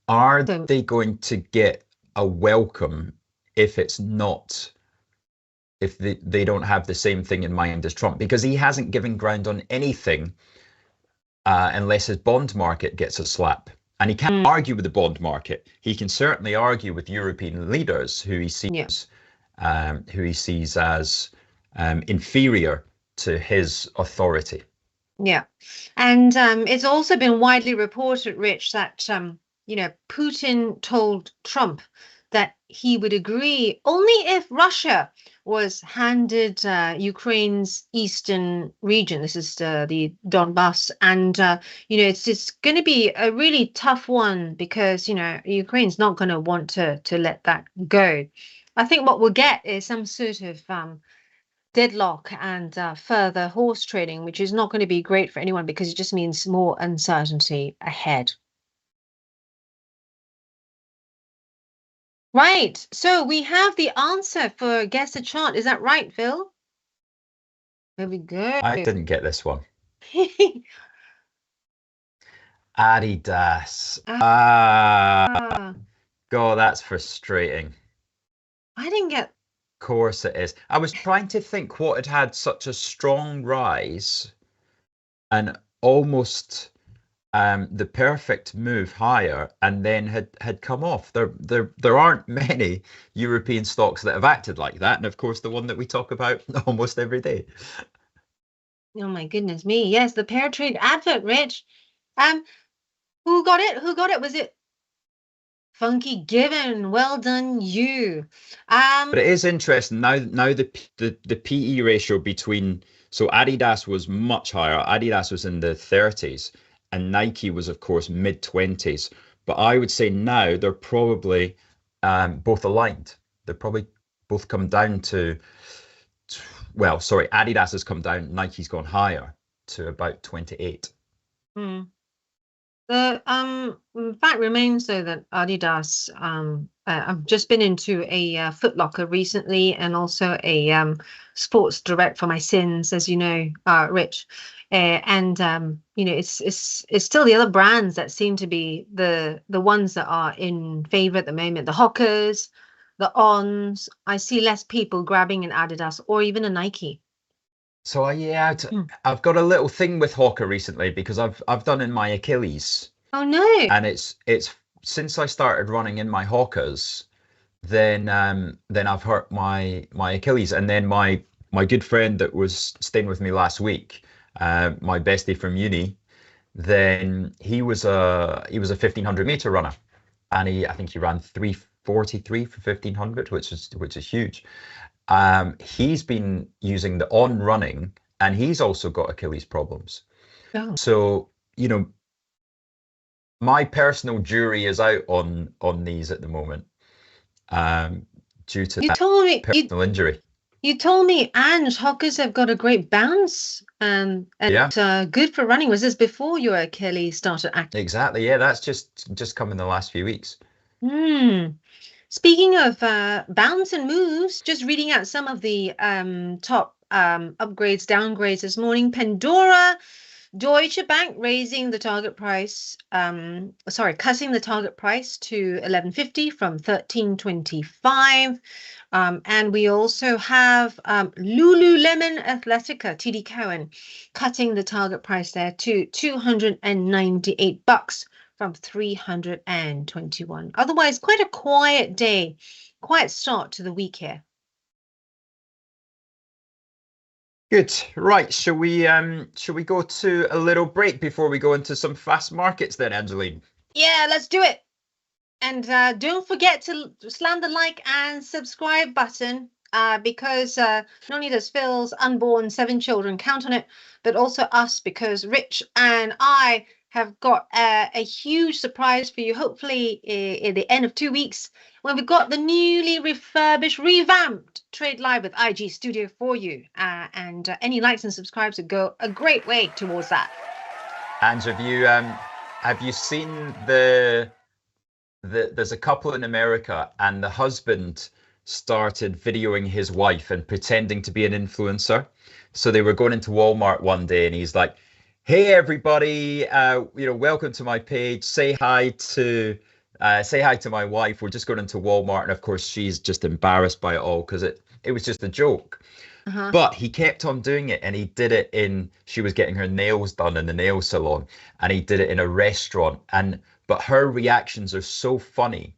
Are they going to get a welcome if it's not? If they don't have the same thing in mind as Trump, because he hasn't given ground on anything unless his bond market gets a slap. And he can't argue with the bond market. He can certainly argue with European leaders who he sees as inferior to his authority. Yeah, and it's also been widely reported, Rich, that Putin told Trump that he would agree only if Russia was handed Ukraine's eastern region. This is the Donbass, and it's going to be a really tough one because Ukraine's not going to want to let that go. I think what we'll get is some sort of deadlock and further horse trading, which is not going to be great for anyone because it just means more uncertainty ahead. Right, so we have the answer for guess the chart. Is that right, Phil? There we go. I didn't get this one. Adidas. God, that's frustrating. I didn't get. Of course it is. I was trying to think what had such a strong rise and almost the perfect move higher and then had come off. There aren't many European stocks that have acted like that, and of course the one that we talk about almost every day. Oh my goodness me! Yes, the pair trade advert, Rich. Who got it? Was it Funky Given? Well done, you. But it is interesting now the PE ratio between, so Adidas was much higher. Adidas was in the 30s. And Nike was, of course, mid-20s. But I would say now they're probably both aligned. They're probably both come down to, well, sorry, Adidas has come down, Nike's gone higher to about 28. The fact remains, though, that Adidas, I've just been into a Foot Locker recently and also a Sports Direct for my sins, as you know, Rich. It's still the other brands that seem to be the ones that are in favor at the moment. The Hokas, the Ons. I see less people grabbing an Adidas or even a Nike. So yeah, I've got a little thing with Hoka recently because I've done in my Achilles Oh no. And it's since I started running in my hawkers, then I've hurt my Achilles. And then my good friend that was staying with me last week, my bestie from uni, then he was a 1500 meter runner, and I think he ran 3:43 for 1500, which is huge. He's been using the on running, and he's also got Achilles problems. Oh. So, you know, my personal jury is out on these at the moment, due to that personal injury. You told me Ange hawkers have got a great bounce, and good for running. Was this before your Achilles started acting? Exactly. Yeah, that's just come in the last few weeks. Speaking of bounce and moves, just reading out some of the top upgrades, downgrades this morning. Pandora, Deutsche Bank raising the target price, cutting the target price to 11.50 from 13.25. And we also have Lululemon Athletica, TD Cowen, cutting the target price there to $298 from 321. Otherwise, quite a quiet day, quiet start to the week here. Good. Right. Shall we go to a little break before we go into some fast markets then, Angeline? Yeah, let's do it. And don't forget to slam the like and subscribe button, because not only does Phil's unborn 7 children count on it, but also us, because Rich and I have got a huge surprise for you, hopefully in the end of 2 weeks, when we've got the newly refurbished, revamped Trade Live with IG Studio for you. And any likes and subscribes would go a great way towards that. And have you seen there's a couple in America, and the husband started videoing his wife and pretending to be an influencer. So they were going into Walmart one day, and he's like, "Hey everybody, welcome to my page. Say hi to my wife. We're just going into Walmart." And of course, she's just embarrassed by it all because it was just a joke. But he kept on doing it, and he did it she was getting her nails done in the nail salon, and he did it in a restaurant. But her reactions are so funny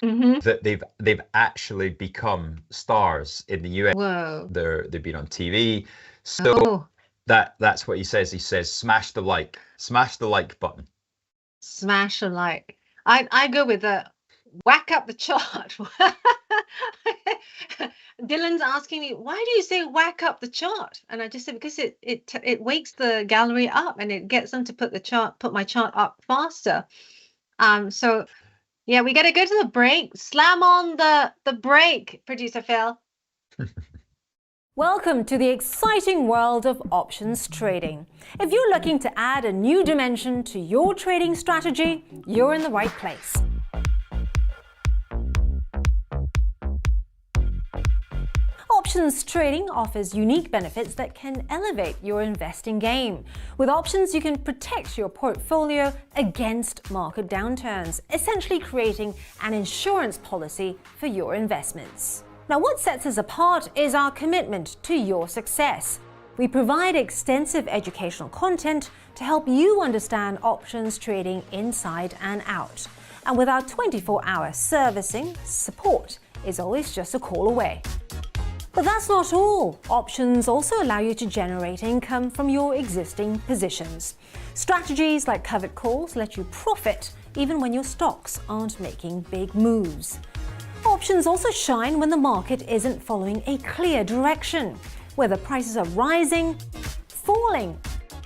that they've actually become stars in the US. Whoa. They've been on TV. So that's what he says. He says, smash the like button. Smash a like. I go with a whack up the chart. Dylan's asking me, why do you say whack up the chart? And I just said, because it wakes the gallery up, and it gets them to put my chart up faster. So yeah, we got to go to the break. Slam on the break, producer Phil. Welcome to the exciting world of options trading. If you're looking to add a new dimension to your trading strategy, you're in the right place. Options trading offers unique benefits that can elevate your investing game. With options, you can protect your portfolio against market downturns, essentially creating an insurance policy for your investments. Now, what sets us apart is our commitment to your success. We provide extensive educational content to help you understand options trading inside and out. And with our 24-hour servicing, support is always just a call away. But that's not all. Options also allow you to generate income from your existing positions. Strategies like covered calls let you profit even when your stocks aren't making big moves. Options also shine when the market isn't following a clear direction, whether prices are rising, falling,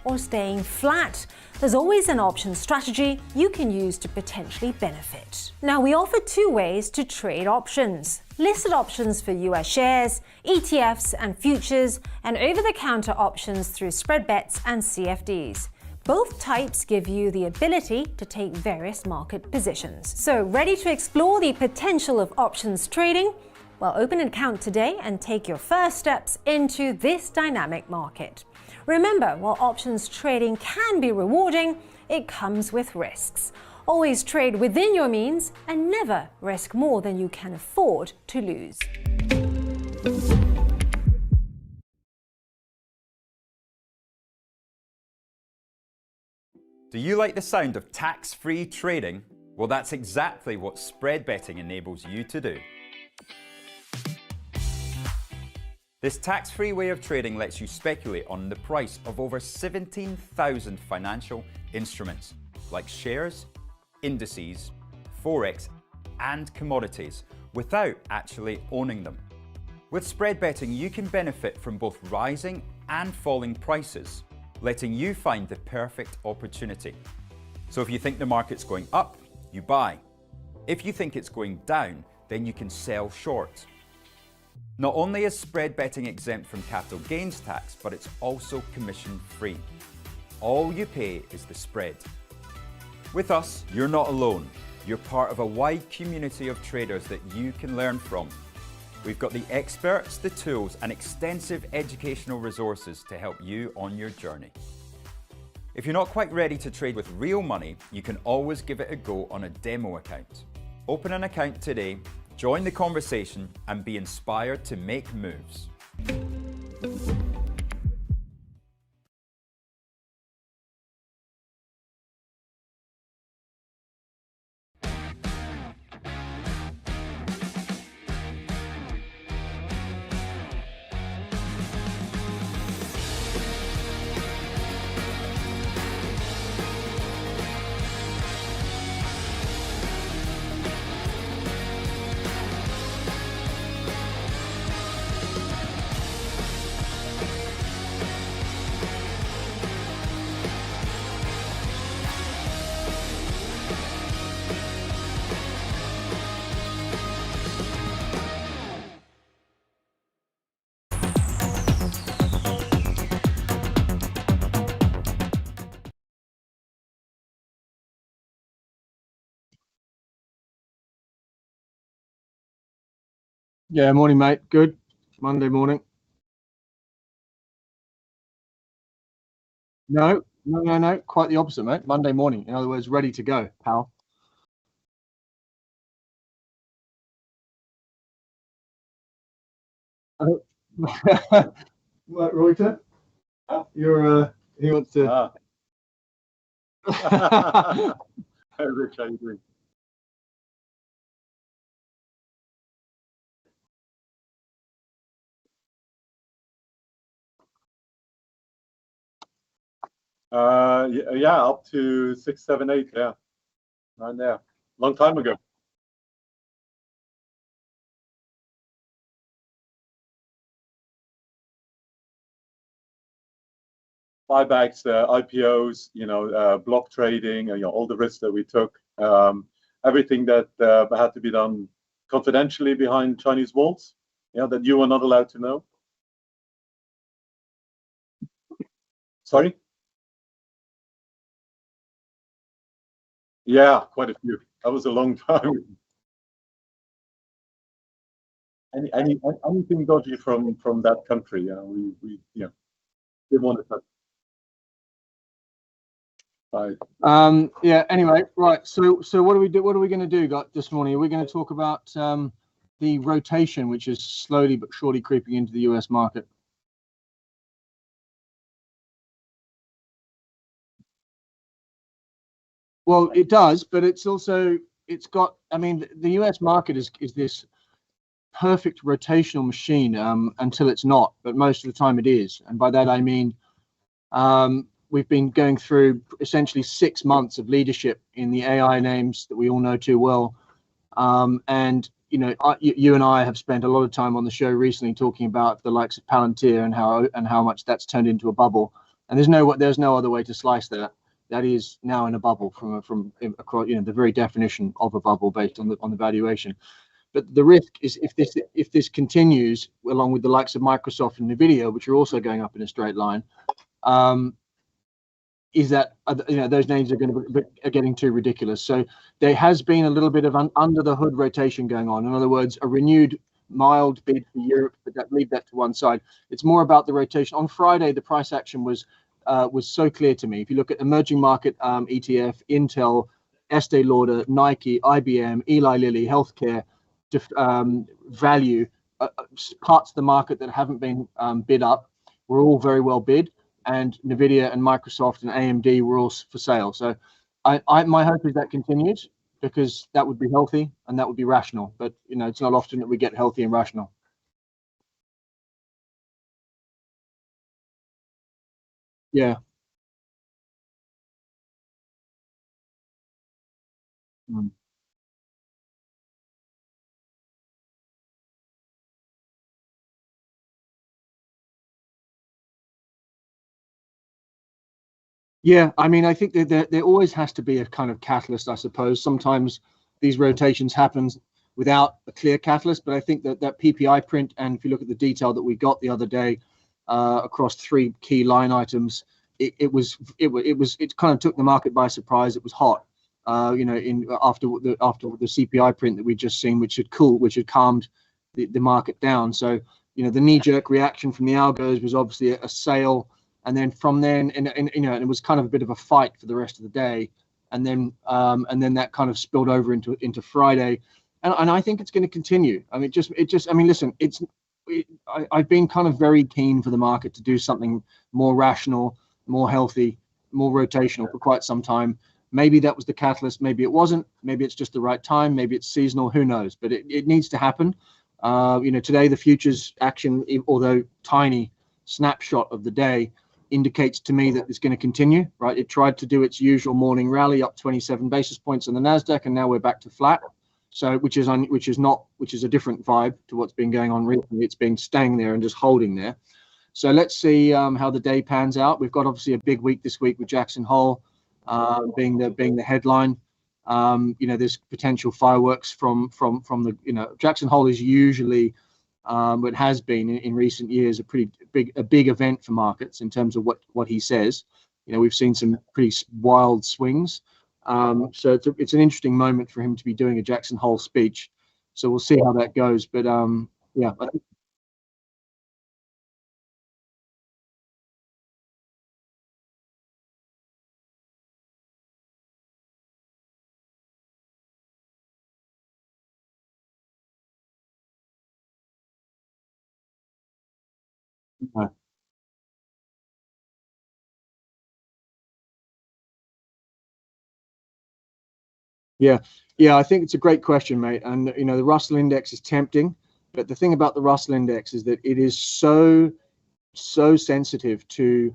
or staying flat. There's always an option strategy you can use to potentially benefit. Now, we offer 2 ways to trade options: listed options for US shares, ETFs and futures, and over-the-counter options through spread bets and CFDs. Both types give you the ability to take various market positions. So, ready to explore the potential of options trading? Well, open an account today and take your first steps into this dynamic market. Remember, while options trading can be rewarding, it comes with risks. Always trade within your means and never risk more than you can afford to lose. Do you like the sound of tax-free trading? Well, that's exactly what spread betting enables you to do. This tax-free way of trading lets you speculate on the price of over 17,000 financial instruments, like shares, indices, forex, and commodities, without actually owning them. With spread betting, you can benefit from both rising and falling prices, letting you find the perfect opportunity. So if you think the market's going up, you buy. If you think it's going down, then you can sell short. Not only is spread betting exempt from capital gains tax, but it's also commission free. All you pay is the spread. With us, you're not alone. You're part of a wide community of traders that you can learn from. We've got the experts, the tools, and extensive educational resources to help you on your journey. If you're not quite ready to trade with real money, you can always give it a go on a demo account. Open an account today, join the conversation, and be inspired to make moves. Yeah, morning, mate. Good. Monday morning. No. Quite the opposite, mate. Monday morning. In other words, ready to go, pal. What, Reuter? You're he wants to. Hey, Rich, how you doing? Yeah, up to 6, 7, 8. Yeah, right there. Long time ago. Buybacks, IPOs, block trading, all the risks that we took, everything that had to be done confidentially behind Chinese walls, that you were not allowed to know. Sorry? Yeah, quite a few. That was a long time. Anything dodgy from that country, we didn't want to touch. Right. Yeah. Anyway, right. So what do we do? What are we going to do this morning? Are we going to talk about the rotation, which is slowly but surely creeping into the US market? Well, it does, but it's got. I mean, the US market is this perfect rotational machine until it's not, but most of the time it is. And by that I mean we've been going through essentially 6 months of leadership in the AI names that we all know too well. And you and I have spent a lot of time on the show recently talking about the likes of Palantir and how much that's turned into a bubble. And there's no other way to slice that. That is now in a bubble from across, the very definition of a bubble based on the valuation. But the risk is if this continues, along with the likes of Microsoft and Nvidia, which are also going up in a straight line, is that those names are getting too ridiculous. So there has been a little bit of under the hood rotation going on. In other words, a renewed mild bid for Europe, but leave that to one side. It's more about the rotation. On Friday, the price action was so clear to me. If you look at emerging market ETF, Intel, Estee Lauder, Nike, IBM, Eli Lilly, healthcare, value, parts of the market that haven't been bid up were all very well bid. and Nvidia and Microsoft and AMD were all for sale. So my hope is that continues, because that would be healthy and that would be rational. But it's not often that we get healthy and rational. Yeah. Mm. Yeah, I mean, I think that there always has to be a kind of catalyst, I suppose. Sometimes these rotations happen without a clear catalyst, but I think that PPI print, and if you look at the detail that we got the other day across 3 key line items, it kind of took the market by surprise. It was hot, after the CPI print that we just seen, which had calmed the market down. So the knee-jerk reaction from the algos was obviously a sale. And then from then, and it was kind of a bit of a fight for the rest of the day, and then that kind of spilled over into Friday, and I think it's going to continue. I mean, listen, I've been kind of very keen for the market to do something more rational, more healthy, more rotational for quite some time. Maybe that was the catalyst. Maybe it wasn't. Maybe it's just the right time. Maybe it's seasonal. Who knows? But it needs to happen. Today the futures action, although tiny snapshot of the day, indicates to me that it's going to continue, right? It tried to do its usual morning rally up 27 basis points on the Nasdaq, and now we're back to flat. So which is a different vibe to what's been going on recently. It's been staying there and just holding there. So let's see how the day pans out. We've got obviously a big week this week with Jackson Hole being the headline. There's potential fireworks from the Jackson Hole is usually but has been in recent years a pretty big event for markets in terms of what he says. We've seen some pretty wild swings. So it's an interesting moment for him to be doing a Jackson Hole speech. So we'll see how that goes. But yeah. Yeah, I think it's a great question, mate. And the Russell Index is tempting, but the thing about the Russell Index is that it is so sensitive to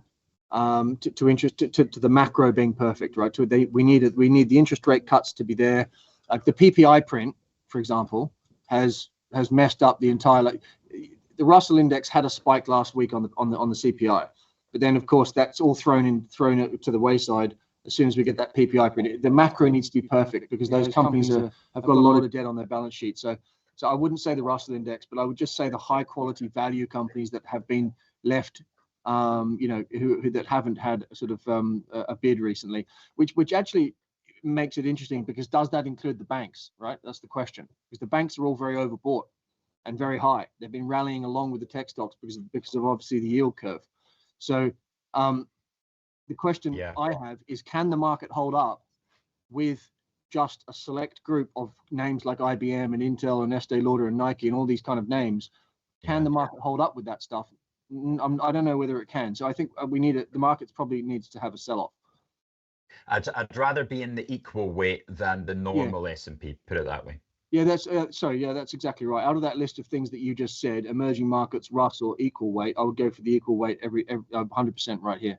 the macro being perfect, right? We need the interest rate cuts to be there. Like the PPI print, for example, has messed up the entire. The Russell Index had a spike last week on the CPI, but then of course that's all thrown to the wayside as soon as we get that PPI print. The macro needs to be perfect because those companies have got a lot of debt on their balance sheet. So I wouldn't say the Russell Index, but I would just say the high quality value companies that have been left, who that haven't had sort of a bid recently, which actually makes it interesting, because does that include the banks, right? That's the question, because the banks are all very overbought and very high. They've been rallying along with the tech stocks because of obviously the yield curve. So the question I have is, can the market hold up with just a select group of names like IBM and Intel and Estee Lauder and Nike and all these kind of names? Can the market hold up with that stuff? I don't know whether it can. So I think the market probably needs to have a sell-off. I'd rather be in the equal weight than the normal S&P, put it that way. Yeah, that's exactly right. Out of that list of things that you just said, emerging markets, Russell, equal weight, I would go for the equal weight every 100% right here.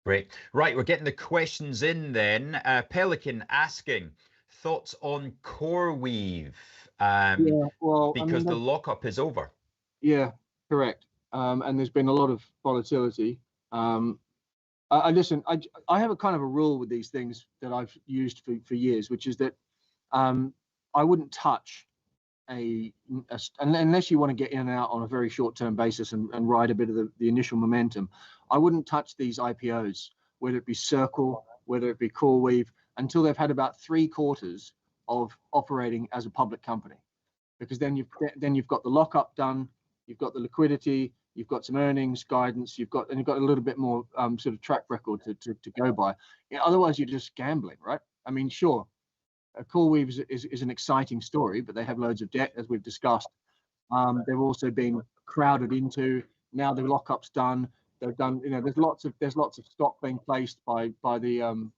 Great. Right, we're getting the questions in then. Pelican asking thoughts on CoreWeave, because the lockup is over. Yeah, correct. And there's been a lot of volatility. Listen, I have a kind of a rule with these things that I've used for years, which is that I wouldn't touch unless you want to get in and out on a very short-term basis and ride a bit of the initial momentum. I wouldn't touch these IPOs, whether it be Circle, whether it be CoreWeave, until they've had about 3 quarters of operating as a public company, because then you've got the lockup done, you've got the liquidity, you've got some earnings guidance, you've got a little bit more sort of track record to go by. Otherwise, you're just gambling, right? I mean, sure. CoreWeave is an exciting story, but they have loads of debt, as we've discussed. They've also been crowded into. Now the lockup's done. They've done, you know, there's lots of stock being placed by the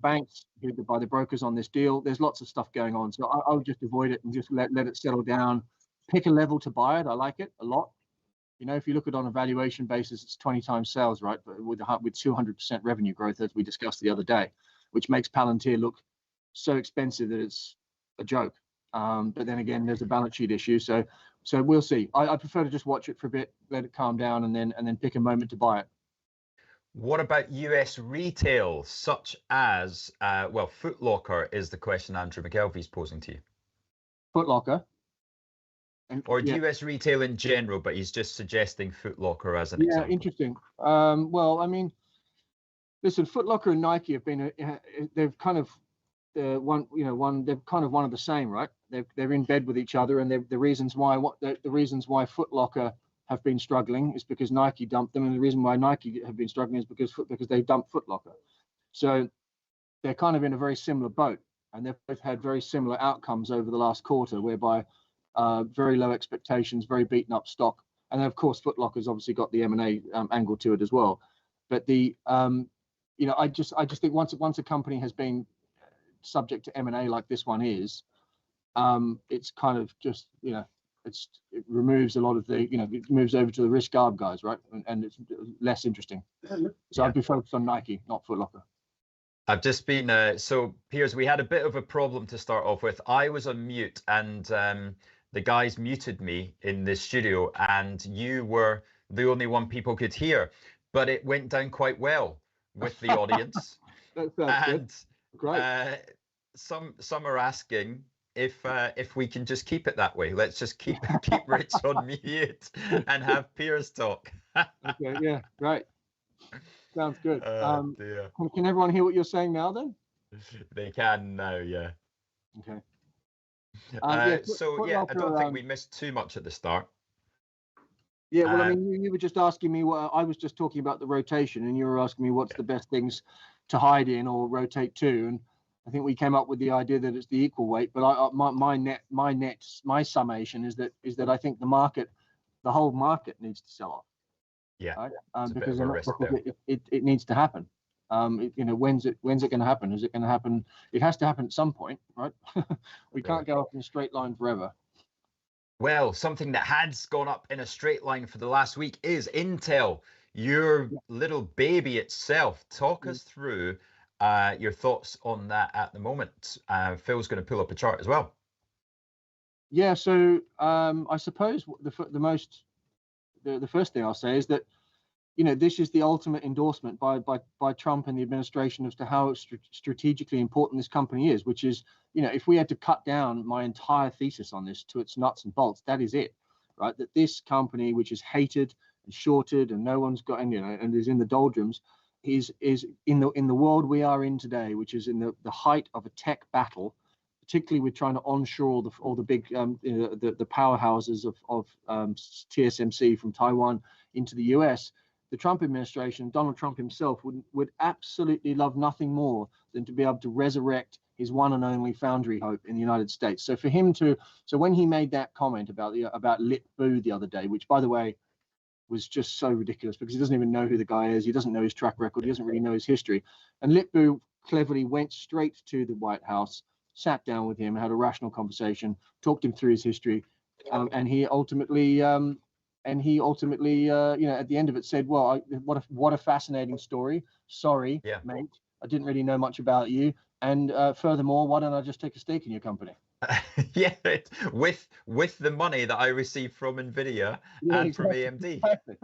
banks, by the brokers on this deal. There's lots of stuff going on, so I would just avoid it and just let it settle down. Pick a level to buy it. I like it a lot. You know, if you look at it on a valuation basis, it's 20 times sales, right? But with 200% revenue growth, as we discussed the other day, which makes Palantir look so expensive that it's a joke. But then again, there's a balance sheet issue, so we'll see. I prefer to just watch it for a bit, let it calm down, and then pick a moment to buy it. What about US retail, such as well, Foot Locker is the question Andrew McKelvey's posing to you. Foot Locker. Or US retail in general, but he's just suggesting Foot Locker as an example. Yeah, interesting. Well, I mean, listen, Foot Locker and Nike have been, they've kind of they're kind of one of the same, right? They're in bed with each other, and the reasons why Foot Locker have been struggling is because Nike dumped them, and the reason why Nike have been struggling is because they dumped Foot Locker. So they're kind of in a very similar boat, and they've both had very similar outcomes over the last quarter, whereby very low expectations, very beaten up stock, and then of course Foot Locker's obviously got the M&A angle to it as well. But the I just think once a company has been subject to M&A like this one is, it's kind of just it removes a lot of the it moves over to the risk arb guys, right? And it's less interesting. So I'd be focused on Nike, not Foot Locker. I've just been so Piers, we had a bit of a problem to start off with. I was on mute, and the guys muted me in the studio, and you were the only one people could hear, but it went down quite well with the audience. And great. Some are asking if we can just keep it that way. Let's just keep Rich on mute and have Piers talk. Okay, yeah, great. Sounds good. Dear. Can everyone hear what you're saying now then? They can now, yeah. Okay. I don't think we missed too much at the start. Yeah, well, I mean, you were just asking me what I was just talking about the rotation, and you were asking me what's the best things to hide in or rotate to, and I think we came up with the idea that it's the equal weight. But my summation is that I think the whole market needs to sell off. Yeah, right? Because it needs to happen. When's it going to happen? Is it going to happen? It has to happen at some point, right? We can't go up in a straight line forever. Well, something that has gone up in a straight line for the last week is Intel, your little baby itself. Talk us through your thoughts on that at the moment. Phil's going to pull up a chart as well. Yeah, so I suppose the first thing I'll say is that this is the ultimate endorsement by Trump and the administration as to how strategically important this company is, which is, if we had to cut down my entire thesis on this to its nuts and bolts, that is it, right? That this company, which is hated and shorted and no one's got, and is in the doldrums, is in the world we are in today, which is in the height of a tech battle, particularly with trying to onshore all the big the powerhouses of TSMC from Taiwan into the US. The Trump administration, Donald Trump himself, would absolutely love nothing more than to be able to resurrect his one and only foundry hope in the United States. So for him when he made that comment about Lip Bu the other day, which by the way was just so ridiculous because he doesn't even know who the guy is, he doesn't know his track record, he doesn't really know his history, and Lip Bu cleverly went straight to the White House, sat down with him, had a rational conversation, talked him through his history, and he ultimately at the end of it said, well, what a fascinating story. Sorry, mate, I didn't really know much about you. And furthermore, why don't I just take a stake in your company? Yeah, with the money that I received from NVIDIA and from AMD. Exactly.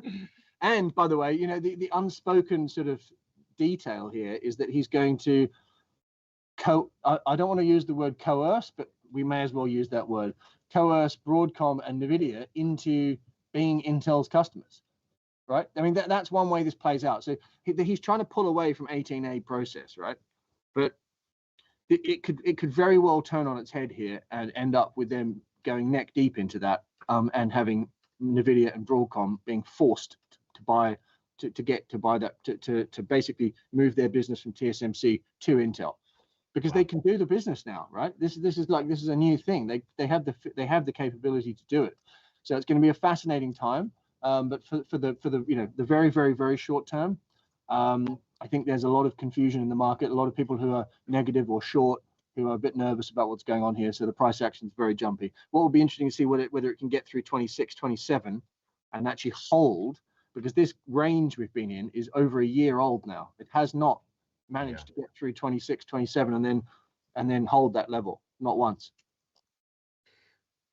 And by the way, the unspoken sort of detail here is that he's going to I don't want to use the word coerce, but we may as well use that word, coerce Broadcom and NVIDIA into being Intel's customers, right? I mean, that's one way this plays out. So he's trying to pull away from 18A process, right? But it could very well turn on its head here and end up with them going neck deep into that, and having NVIDIA and Broadcom being forced to buy to basically move their business from TSMC to Intel, because they can do the business now, right? This is a new thing. They have the capability to do it. So it's going to be a fascinating time. But for the the very, very, very short term, I think there's a lot of confusion in the market. A lot of people who are negative or short, who are a bit nervous about what's going on here. So the price action is very jumpy. What will be interesting to see whether it can get through 26, 27 and actually hold, because this range we've been in is over a year old now. It has not managed to get through 26, 27 and then hold that level, not once.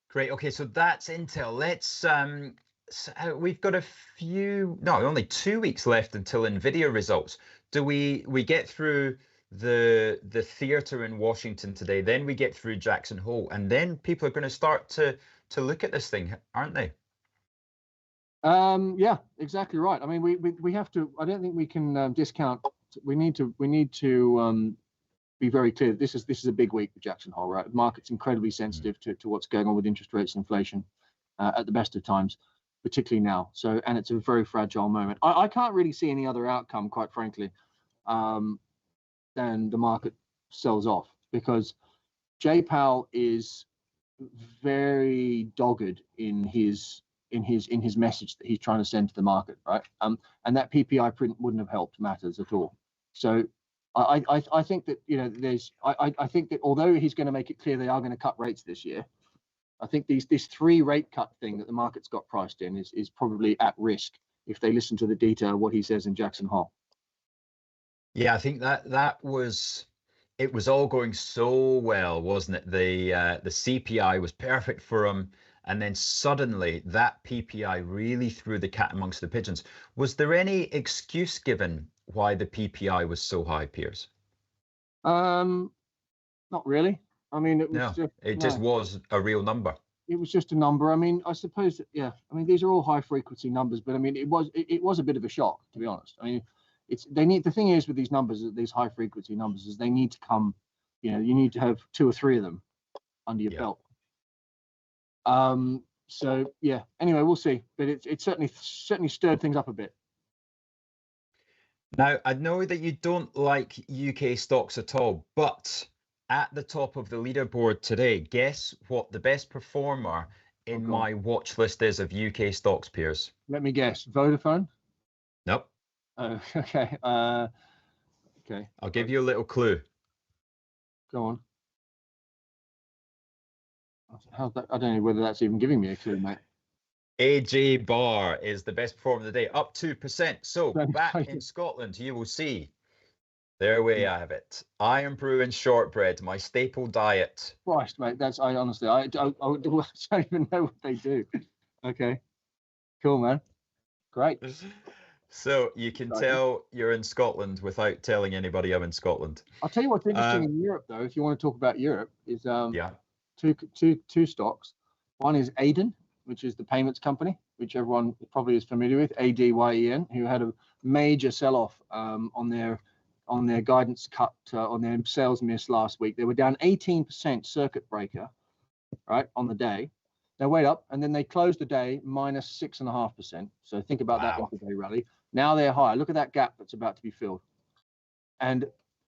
Great. Okay, so that's Intel. Let's so we've got only 2 weeks left until Nvidia results. Do we get through the theater in Washington today, then we get through Jackson Hole, and then people are going to start to look at this thing, aren't they? Yeah, exactly right. I mean, we have to. I don't think we can discount. We need to be very clear. This is a big week for Jackson Hole, right? The market's incredibly sensitive to what's going on with interest rates and inflation at the best of times, particularly now. So, and it's a very fragile moment. I can't really see any other outcome, quite frankly, than the market sells off, because Jay Powell is very dogged in his message that he's trying to send to the market, right? And that PPI print wouldn't have helped matters at all. So I think that I think that although he's going to make it clear they are going to cut rates this year, I think this 3 rate cut thing that the market's got priced in is probably at risk if they listen to the detail of what he says in Jackson Hole. Yeah, I think it was all going so well, wasn't it? The CPI was perfect for him, and then suddenly that PPI really threw the cat amongst the pigeons. Was there any excuse given why the PPI was so high, Piers? Not really. I mean, it just was a real number. It was just a number. I mean, I suppose that, yeah. I mean, these are all high frequency numbers, but I mean, it was a bit of a shock, to be honest. I mean, the thing is with these numbers, these high frequency numbers, is they need to come. You need to have 2 or 3 of them under your belt. So yeah. Anyway, we'll see. But it certainly stirred things up a bit. Now, I know that you don't like UK stocks at all, but at the top of the leaderboard today, guess what the best performer in my watch list is of UK stocks, Piers? Let me guess. Vodafone? Nope. Oh, okay. Okay. I'll give you a little clue. Go on. How's that? I don't know whether that's even giving me a clue, mate. AJ Bar is the best performer of the day, up 2%. So back in Scotland, you will see. There we have it. Iron brew and shortbread, my staple diet. Christ, mate, I honestly don't even know what they do. Okay, cool, man. Great. So you can tell you're in Scotland without telling anybody I'm in Scotland. I'll tell you what's interesting in Europe, though, if you want to talk about Europe, is two stocks. One is Aden, which is the payments company, which everyone probably is familiar with, ADYEN, who had a major sell-off on their guidance cut, on their sales miss last week. They were down 18% circuit breaker, right, on the day. They went up, and then they closed the day minus 6.5%. So think about that intraday rally. Now they're higher. Look at that gap that's about to be filled. And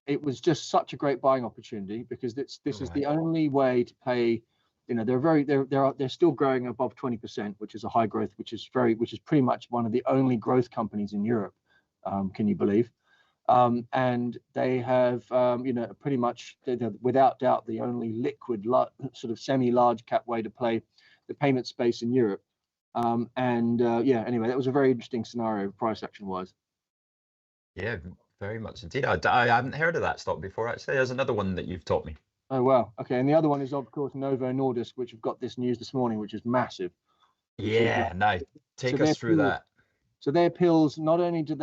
it was just such a great buying opportunity, because this is the only way to pay. They're still growing above 20%, which is a high growth, which is pretty much one of the only growth companies in Europe. Can you believe? And they have, pretty much, without doubt, the only liquid sort of semi-large cap way to play the payment space in Europe. Anyway, that was a very interesting scenario, price action wise. Yeah, very much indeed. I haven't heard of that stock before, actually. There's another one that you've taught me. Oh, wow. Okay. And the other one is, of course, Novo Nordisk, which have got this news this morning, which is massive. Now take us through that. So their pills, not only are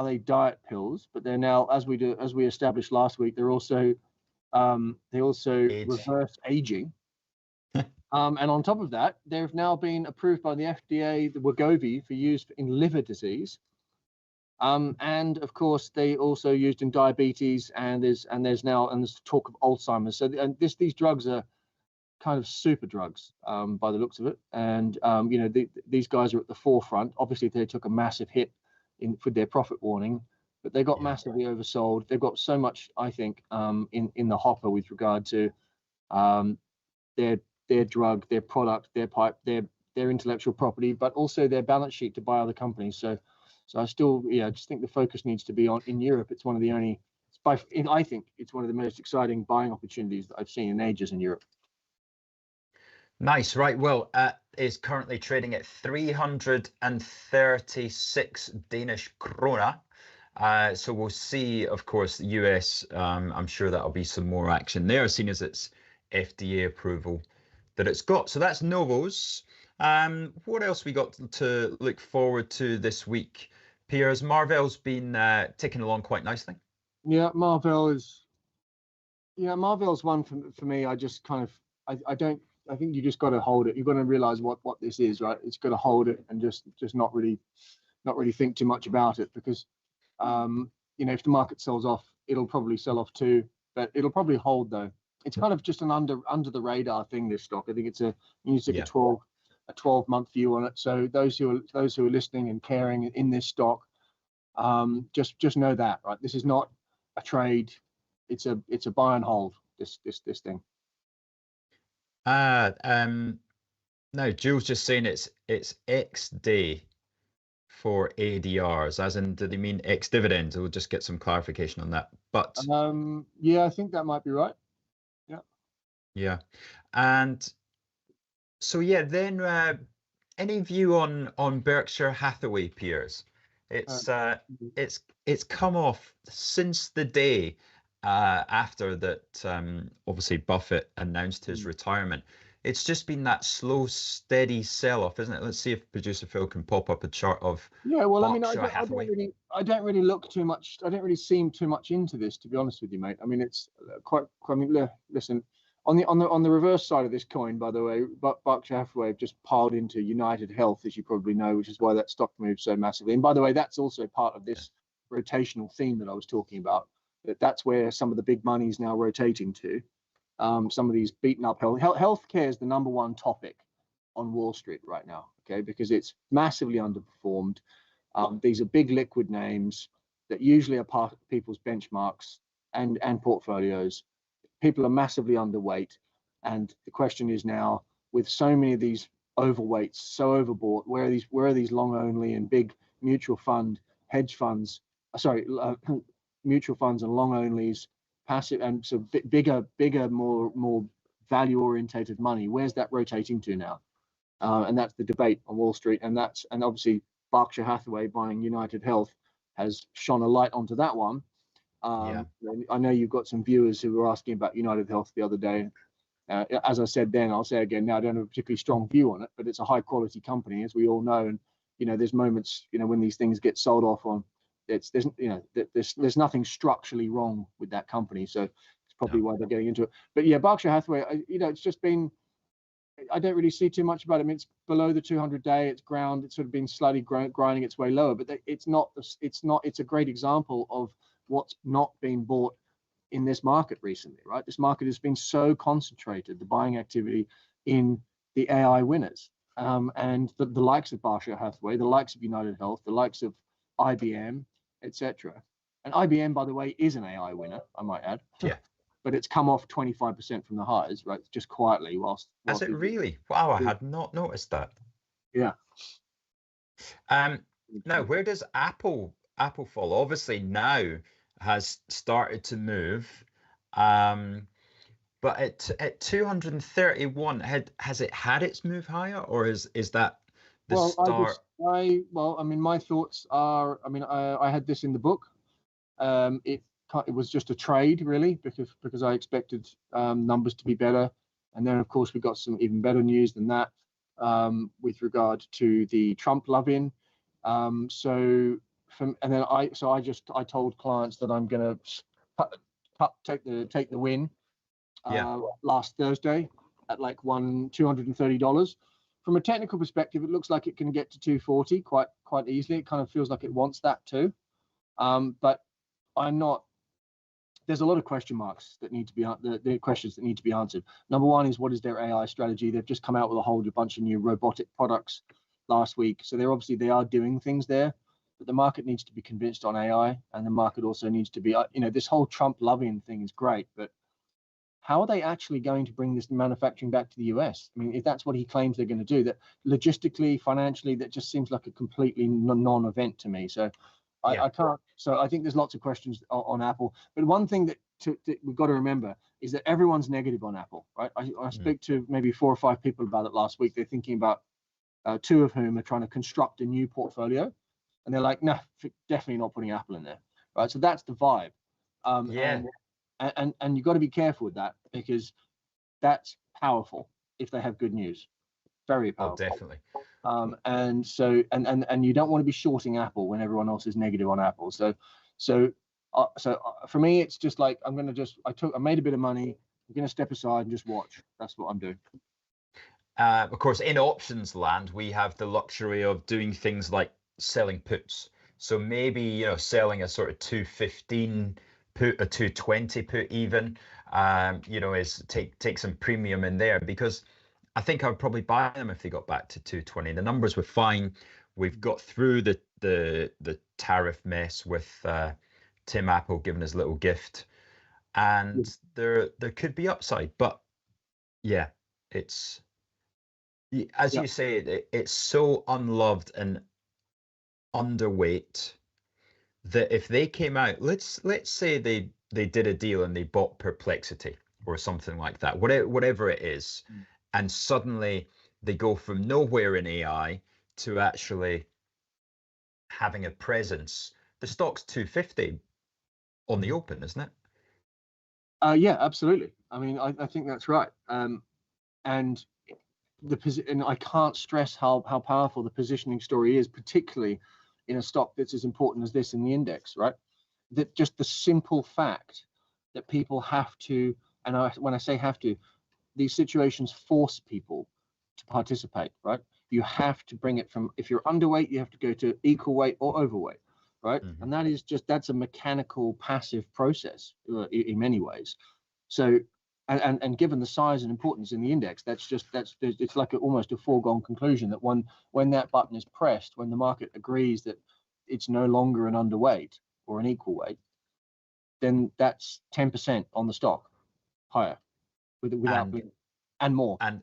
they diet pills, but they're now, as we established last week, they're also reverse aging. And on top of that, they've now been approved by the FDA, the Wegovy, for use in liver disease. And of course, they also used in diabetes, and there's talk of Alzheimer's. So these drugs are kind of super drugs by the looks of it. And these guys are at the forefront. Obviously, they took a massive hit for their profit warning, but they got massively oversold. They've got so much, I think, in the hopper with regard to their drug, their product, their pipe, their intellectual property, but also their balance sheet to buy other companies. So I still, I just think the focus needs to be on in Europe. It's one of the only, I think it's one of the most exciting buying opportunities that I've seen in ages in Europe. Nice, right. Well, is currently trading at 336 Danish krona. So we'll see, of course, the US. I'm sure that'll be some more action there, seeing as it's FDA approval that it's got. So that's Novos. What else we got to look forward to this week? Piers, Marvell's been ticking along quite nicely. Yeah, Marvell's one for me. I just kind of, I think you just got to hold it. You've got to realize what this is, right? It's got to hold it and just not really think too much about it, because if the market sells off, it'll probably sell off too, but it'll probably hold though. It's kind of just an under the radar thing, this stock. I think you need to take a 12-month view on it. So those who are listening and caring in this stock, just know that, right? This is not a trade. It's a buy and hold, this thing. No, Jules just saying it's X day for ADRs, as in, do they mean X dividends? We'll just get some clarification on that. But yeah, I think that might be right. Yeah. And so then any view on Berkshire Hathaway, Piers? It's come off since the day after that, obviously Buffett announced his retirement. It's just been that slow, steady sell-off, isn't it? Let's see if producer Phil can pop up a chart of Berkshire Hathaway. I don't really look too much. I don't really seem too much into this, to be honest with you, mate. I mean, it's quite. I mean, listen. On the reverse side of this coin, by the way, Berkshire Hathaway have just piled into United Health, as you probably know, which is why that stock moved so massively. And by the way, that's also part of this rotational theme that I was talking about. That's where some of the big money is now rotating to. Some of these beaten up healthcare is the number one topic on Wall Street right now, okay, because it's massively underperformed. These are big liquid names that usually are part of people's benchmarks and portfolios. People are massively underweight, and the question is now, with so many of these overweights, so overbought, where are these long only and big mutual fund hedge funds? Mutual funds and long onlys, passive and so bigger, more value orientated money. Where's that rotating to now? And that's the debate on Wall Street, and obviously Berkshire Hathaway buying United Health has shone a light onto that one. I know you've got some viewers who were asking about United Health the other day. As I said then, I'll say again now, I don't have a particularly strong view on it, but it's a high quality company, as we all know. And there's moments when these things get sold off on. There's nothing structurally wrong with that company, so it's probably why they're getting into it. But yeah, Berkshire Hathaway, it's just been. I don't really see too much about it. I mean, it's below the 200-day. It's ground. It's sort of been slightly grinding its way lower, but it's not. It's a great example of what's not been bought in this market recently, right? This market has been so concentrated, the buying activity in the AI winners, and the likes of Berkshire Hathaway, the likes of United Health, the likes of IBM, etc. And IBM, by the way, is an AI winner, I might add. Yeah. But it's come off 25% from the highs, right? Just quietly whilst Has it really? Wow, I had not noticed that. Yeah. Now, where does Apple fall? Obviously now has started to move, but at 231, has it had its move higher, or is that the start? I mean, my thoughts are, I mean, I had this in the book. It was just a trade, really, because I expected numbers to be better, and then of course we got some even better news than that with regard to the Trump love-in. I told clients that I'm going to take the win last Thursday at like $230. From a technical perspective, it looks like it can get to 240 quite easily. It kind of feels like it wants that too, but I'm not. There's a lot of question marks that need to be the questions that need to be answered. Number one is, what is their AI strategy? They've just come out with a whole bunch of new robotic products last week, so they are doing things there. But the market needs to be convinced on AI, and the market also needs to be, this whole Trump loving thing is great, but how are they actually going to bring this manufacturing back to the US? I mean, if that's what he claims they're going to do, that logistically, financially, that just seems like a completely non-event to me. So I can't. So I think there's lots of questions on Apple. But one thing that we've got to remember is that everyone's negative on Apple, right? I spoke to maybe 4 or 5 people about it last week. They're thinking about 2 of whom are trying to construct a new portfolio, and they're like, no, definitely not putting Apple in there, right? So that's the vibe. And you've got to be careful with that, because that's powerful if they have good news. Very powerful. Oh, definitely. And so you don't want to be shorting Apple when everyone else is negative on Apple. So for me, it's just like I made a bit of money. I'm going to step aside and just watch. That's what I'm doing. Of course, in options land, we have the luxury of doing things like selling puts. So maybe, selling a sort of 215 put, a 220 put even, is take some premium in there, because I think I would probably buy them if they got back to 220. The numbers were fine. We've got through the tariff mess with Tim Apple giving his little gift, and there could be upside. But yeah, it's, as you say, it's so unloved and underweight that if they came out, let's say they did a deal and they bought Perplexity or something like that, whatever it is, and suddenly they go from nowhere in AI to actually having a presence, the stock's 250 on the open, isn't it? Yeah, absolutely. I mean, I think that's right. And I can't stress how powerful the positioning story is, particularly in a stock that's as important as this in the index, right? That just the simple fact that people have to, and when I say have to, these situations force people to participate, right? You have to bring it from, if you're underweight, you have to go to equal weight or overweight, right? Mm-hmm. And that's a mechanical passive process in many ways. So, and given the size and importance in the index, it's like almost a foregone conclusion that when that button is pressed, when the market agrees that it's no longer an underweight or an equal weight, then that's 10% on the stock higher, without and more. And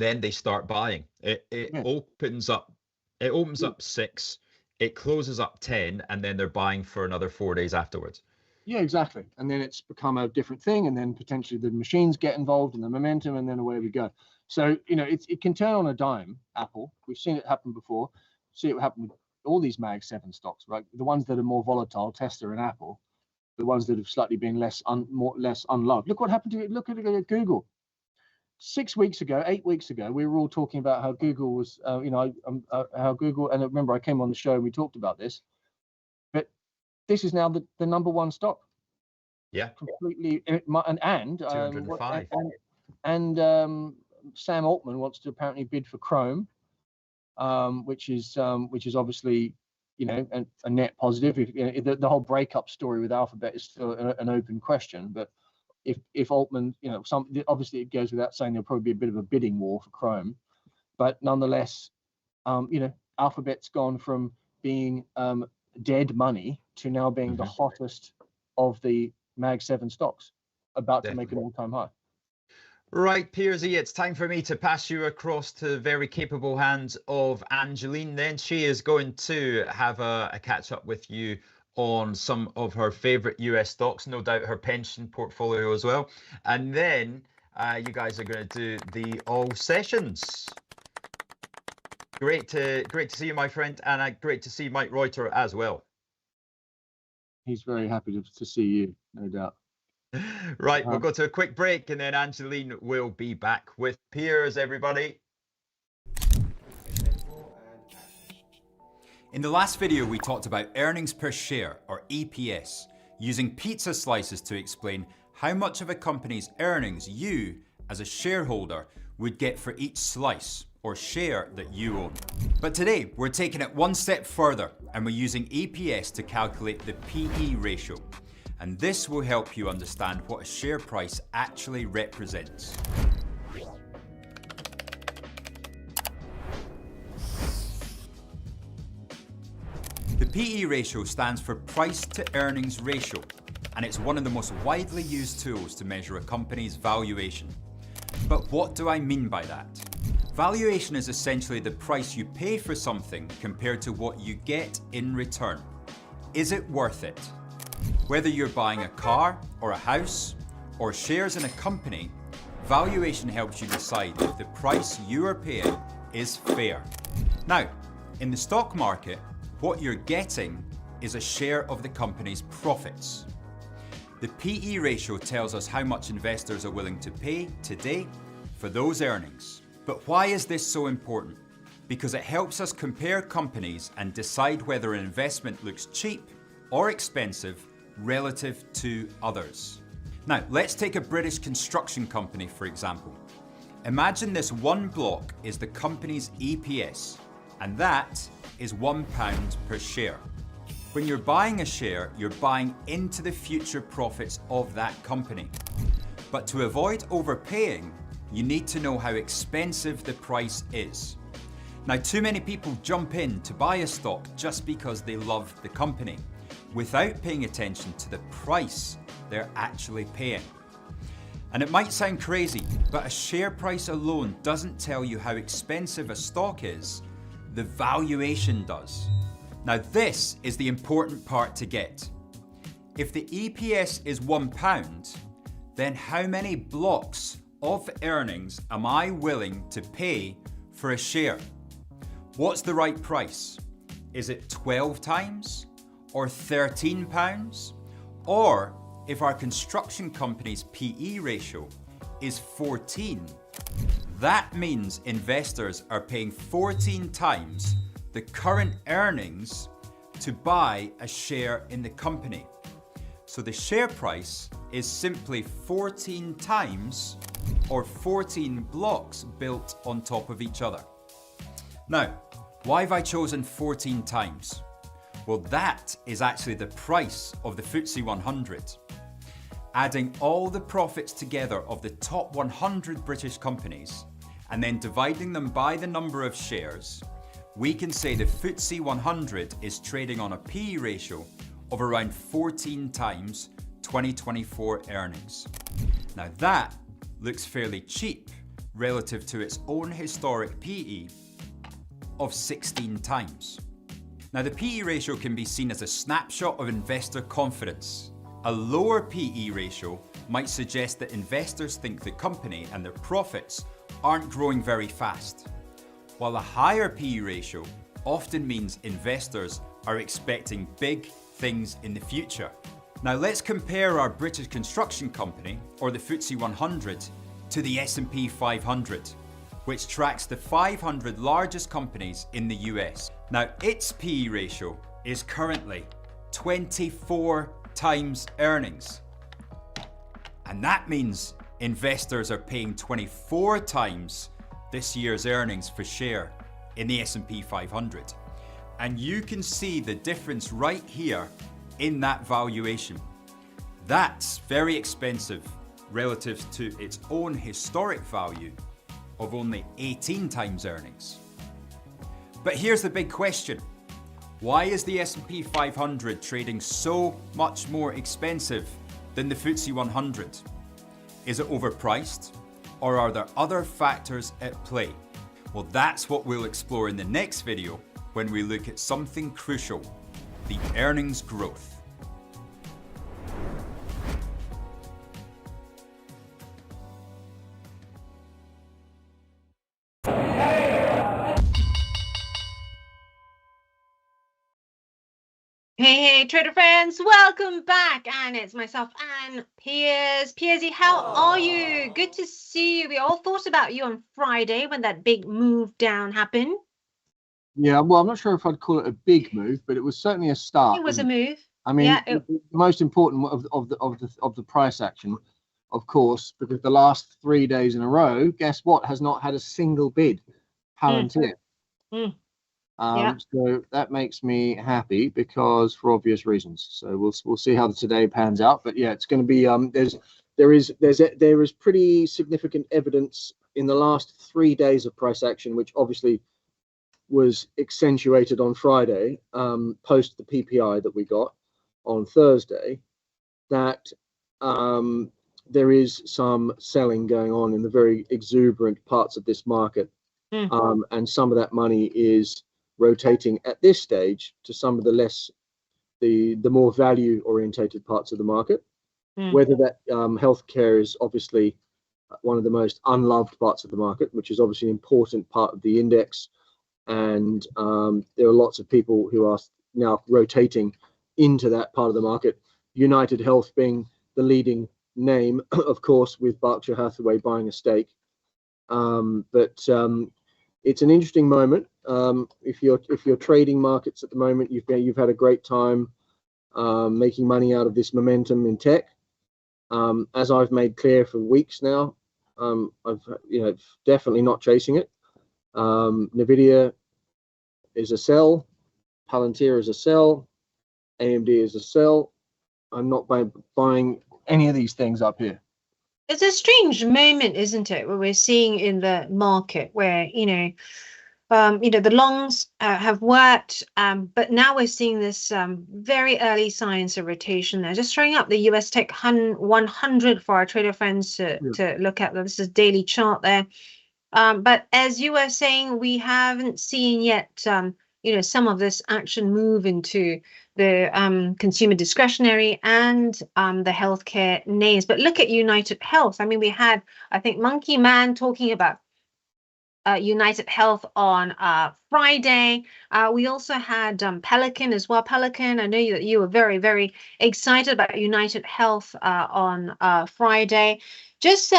then they start buying. It opens up. It opens up 6. It closes up 10, and then they're buying for another 4 days afterwards. Yeah, exactly. And then it's become a different thing, and then potentially the machines get involved in the momentum, and then away we go. So it can turn on a dime. Apple, we've seen it happen before. See it happen with all these Mag 7 stocks, right? The ones that are more volatile, Tesla and Apple, the ones that have slightly been less unloved. Look what happened to it. Look at Google. 8 weeks ago, we were all talking about how Google was, how Google, and remember I came on the show and we talked about this, but this is now the number one stock. Yeah. Completely, and 205. And Sam Altman wants to apparently bid for Chrome, which is obviously, a net positive. The whole breakup story with Alphabet is still an open question, but if Altman, obviously it goes without saying there'll probably be a bit of a bidding war for Chrome, but nonetheless, Alphabet's gone from being dead money to now being the hottest of the Mag 7 stocks, about to make an all-time high. Right, Piersy, it's time for me to pass you across to the very capable hands of Angeline. Then she is going to have a catch up with you on some of her favorite US stocks, no doubt her pension portfolio as well. And then you guys are going to do the all sessions. Great to see you, my friend, and great to see Mike Reuter as well. He's very happy to see you, no doubt. Right, we'll go to a quick break, and then Angeline will be back with Piers, everybody. In the last video, we talked about earnings per share, or EPS, using pizza slices to explain how much of a company's earnings you, as a shareholder, would get for each slice or share that you own. But today, we're taking it one step further, and we're using EPS to calculate the PE ratio. And this will help you understand what a share price actually represents. The PE ratio stands for price to earnings ratio, and it's one of the most widely used tools to measure a company's valuation. But what do I mean by that? Valuation is essentially the price you pay for something compared to what you get in return. Is it worth it? Whether you're buying a car or a house or shares in a company, valuation helps you decide if the price you are paying is fair. Now, in the stock market, what you're getting is a share of the company's profits. The PE ratio tells us how much investors are willing to pay today for those earnings. But why is this so important? Because it helps us compare companies and decide whether an investment looks cheap or expensive relative to others. Now, let's take a British construction company, for example. Imagine this one block is the company's EPS, and that is £1 per share. When you're buying a share, you're buying into the future profits of that company. But to avoid overpaying, you need to know how expensive the price is. Now, too many people jump in to buy a stock just because they love the company, without paying attention to the price they're actually paying. And it might sound crazy, but a share price alone doesn't tell you how expensive a stock is. The valuation does. Now, this is the important part to get. If the EPS is £1, then how many blocks of earnings am I willing to pay for a share? What's the right price? Is it 12 times or £13? Or if our construction company's PE ratio is 14, that means investors are paying 14 times the current earnings to buy a share in the company. So the share price is simply 14 times or 14 blocks built on top of each other. Now, why have I chosen 14 times? Well, that is actually the price of the FTSE 100. Adding all the profits together of the top 100 British companies and then dividing them by the number of shares, we can say the FTSE 100 is trading on a PE ratio of around 14 times 2024 earnings. Now that looks fairly cheap relative to its own historic PE of 16 times. Now the PE ratio can be seen as a snapshot of investor confidence. A lower PE ratio might suggest that investors think the company and their profits aren't growing very fast, while a higher PE ratio often means investors are expecting big things in the future. Now let's compare our British construction company, or the FTSE 100, to the S&P 500, which tracks the 500 largest companies in the US. Now its PE ratio is currently 24 times earnings. And that means investors are paying 24 times this year's earnings per share in the S&P 500. And you can see the difference right here in that valuation. That's very expensive relative to its own historic value of only 18 times earnings. But here's the big question. Why is the S&P 500 trading so much more expensive than the FTSE 100? Is it overpriced? Or are there other factors at play? Well, that's what we'll explore in the next video when we look at something crucial, the earnings growth. Hey, trader friends, welcome back. And it's myself and Piers. Piersy, how are you? Good to see you. We all thought about you on Friday when that big move down happened. Yeah, well, I'm not sure if I'd call it a big move, but it was certainly a start. It was a move. I mean, yeah, the most important of the price action, of course, because the last 3 days in a row, guess what, has not had a single bid. Palantir. So that makes me happy because for obvious reasons. So we'll see how today pans out. But yeah, it's going to be there is pretty significant evidence in the last 3 days of price action, which obviously was accentuated on Friday, post the PPI that we got on Thursday. that there is some selling going on in the very exuberant parts of this market. And some of that money is rotating at this stage to some of the more value orientated parts of the market. Whether that healthcare is obviously one of the most unloved parts of the market, which is obviously an important part of the index. And there are lots of people who are now rotating into that part of the market. United Health being the leading name, of course, with Berkshire Hathaway buying a stake. But it's an interesting moment. If you're trading markets at the moment, you've had a great time making money out of this momentum in tech. As I've made clear for weeks now, I've definitely not chasing it. Nvidia is a sell, Palantir is a sell, AMD is a sell. I'm not buying any of these things up here. It's a strange moment, isn't it, where we're seeing in the market where the longs have worked, but now we're seeing this very early signs of rotation there. Just throwing up the US Tech 100 for our trader friends to look at. This is daily chart there. But as you were saying, we haven't seen yet, some of this action move into the consumer discretionary and the healthcare names. But look at United Health. I mean, we had, I think, Monkey Man talking about United Health on Friday. We also had Pelican as well. Pelican, I know that you were very, very excited about United Health on Friday. Just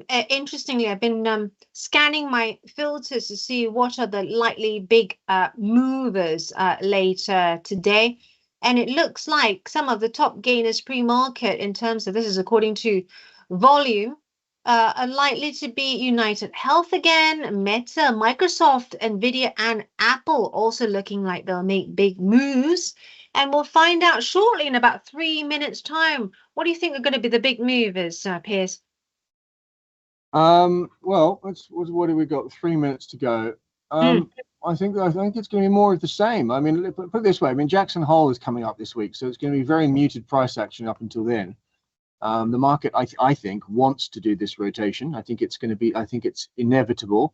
interestingly, I've been scanning my filters to see what are the likely big movers later today. And it looks like some of the top gainers pre-market in terms of, this is according to volume, are likely to be United Health again, Meta, Microsoft, Nvidia, and Apple also looking like they'll make big moves. And we'll find out shortly in about 3 minutes' time. What do you think are going to be the big movers, Piers? Well, what do we got? 3 minutes to go. I think it's going to be more of the same. I mean, put it this way. I mean, Jackson Hole is coming up this week, so it's going to be very muted price action up until then. The market, I think, wants to do this rotation. I think it's inevitable.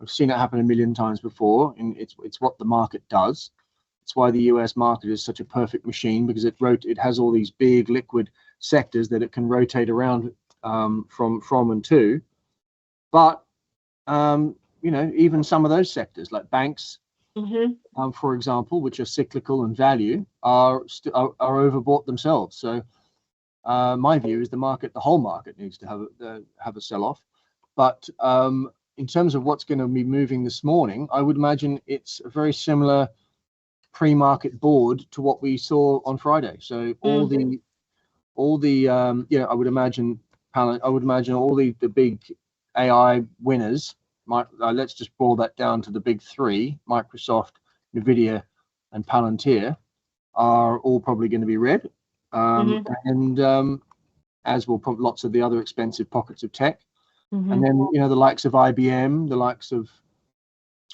I've seen it happen a million times before, and it's what the market does. It's why the US market is such a perfect machine, because it has all these big liquid sectors that it can rotate around from and to. But even some of those sectors, like banks, for example, which are cyclical and value, are overbought themselves. So my view is the whole market needs to have a sell-off. But in terms of what's going to be moving this morning, I would imagine it's a very similar pre-market board to what we saw on Friday. So all the I would imagine all the big AI winners. Let's just boil that down to the big three: Microsoft, Nvidia, and Palantir are all probably going to be red. And as will probably lots of the other expensive pockets of tech. And then the likes of IBM, the likes of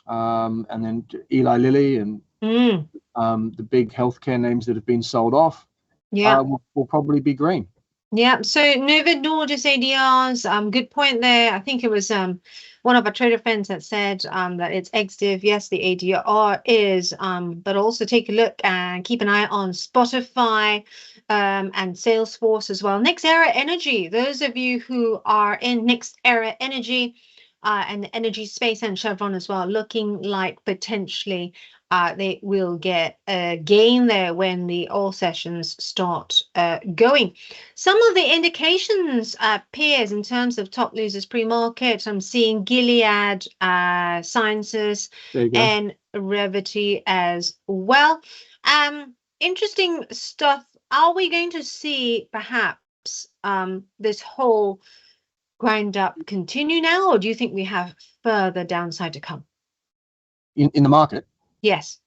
and then Eli Lilly and the big healthcare names that have been sold off will probably be green. Yeah, so Novo Nordisk ADRs, good point there. I think it was one of our trader friends that said that it's ex-div. Yes, the ADR is, but also take a look and keep an eye on Spotify and Salesforce as well. Next Era Energy, those of you who are in Next Era Energy and the energy space, and Chevron as well, looking like potentially they will get a gain there when the oil sessions start going. Some of the indications appears in terms of top losers pre-market. I'm seeing Gilead Sciences and Revity as well. Interesting stuff. Are we going to see perhaps this whole grind up continue now, or do you think we have further downside to come? In the market? Yes.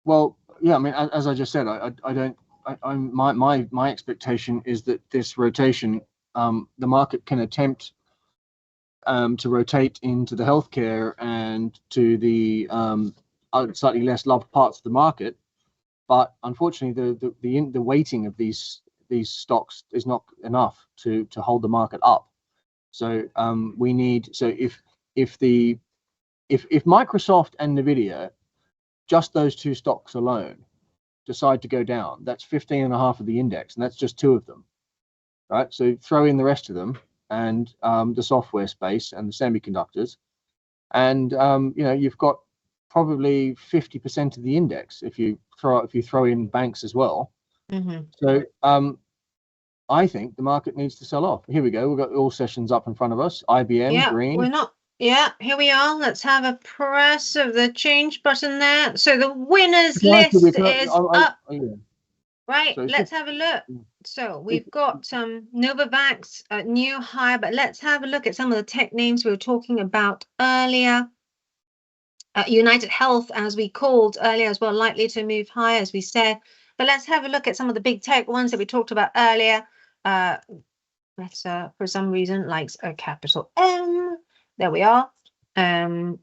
Well, yeah. I mean, as I just said, my expectation is that this rotation, the market can attempt to rotate into the healthcare and to the slightly less loved parts of the market, but unfortunately, the weighting of these these stocks is not enough to hold the market up. So we need, so if Microsoft and Nvidia, just those two stocks alone, decide to go down, that's 15.5 of the index, and that's just two of them, right? So throw in the rest of them and the software space and the semiconductors, and you've got probably 50% of the index if you throw in banks as well. So I think the market needs to sell off. Here we go. We've got all sessions up in front of us. IBM, green. We're not. Yeah, here we are. Let's have a press of the change button there. So the winners list is up. Right, so let's have a look. So we've got Novavax, a new high, but let's have a look at some of the tech names we were talking about earlier. United Health, as we called earlier as well, likely to move higher, as we said. But let's have a look at some of the big tech ones that we talked about earlier. Let's, for some reason, likes a capital M. There we are. And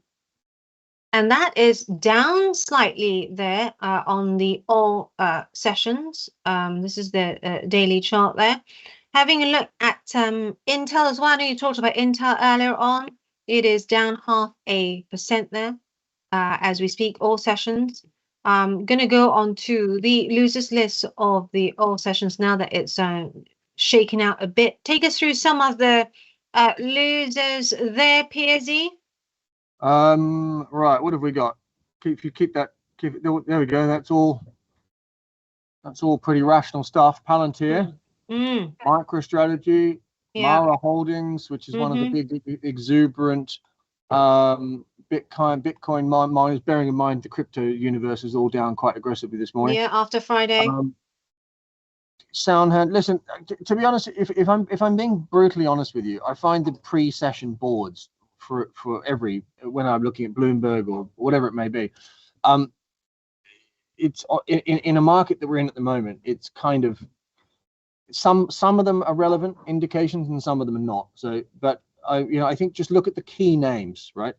that is down slightly there on the all sessions. This is the daily chart there. Having a look at Intel as well. I know you talked about Intel earlier on. It is down 0.5% there as we speak, all sessions. I'm going to go on to the losers list of the all sessions now that it's shaken out a bit. Take us through some of the losers there, PSE. Right, what have we got? Keep that. There we go. That's all pretty rational stuff. Palantir, MicroStrategy, Mara Holdings, which is one of the big exuberant Bitcoin miners. Bearing in mind the crypto universe is all down quite aggressively this morning. Yeah, after Friday. Soundhand. Listen, to be honest, if I'm being brutally honest with you, I find the pre-session boards for when I'm looking at Bloomberg or whatever it may be, it's in a market that we're in at the moment. It's kind of some of them are relevant indications and some of them are not. So, but I think just look at the key names, right?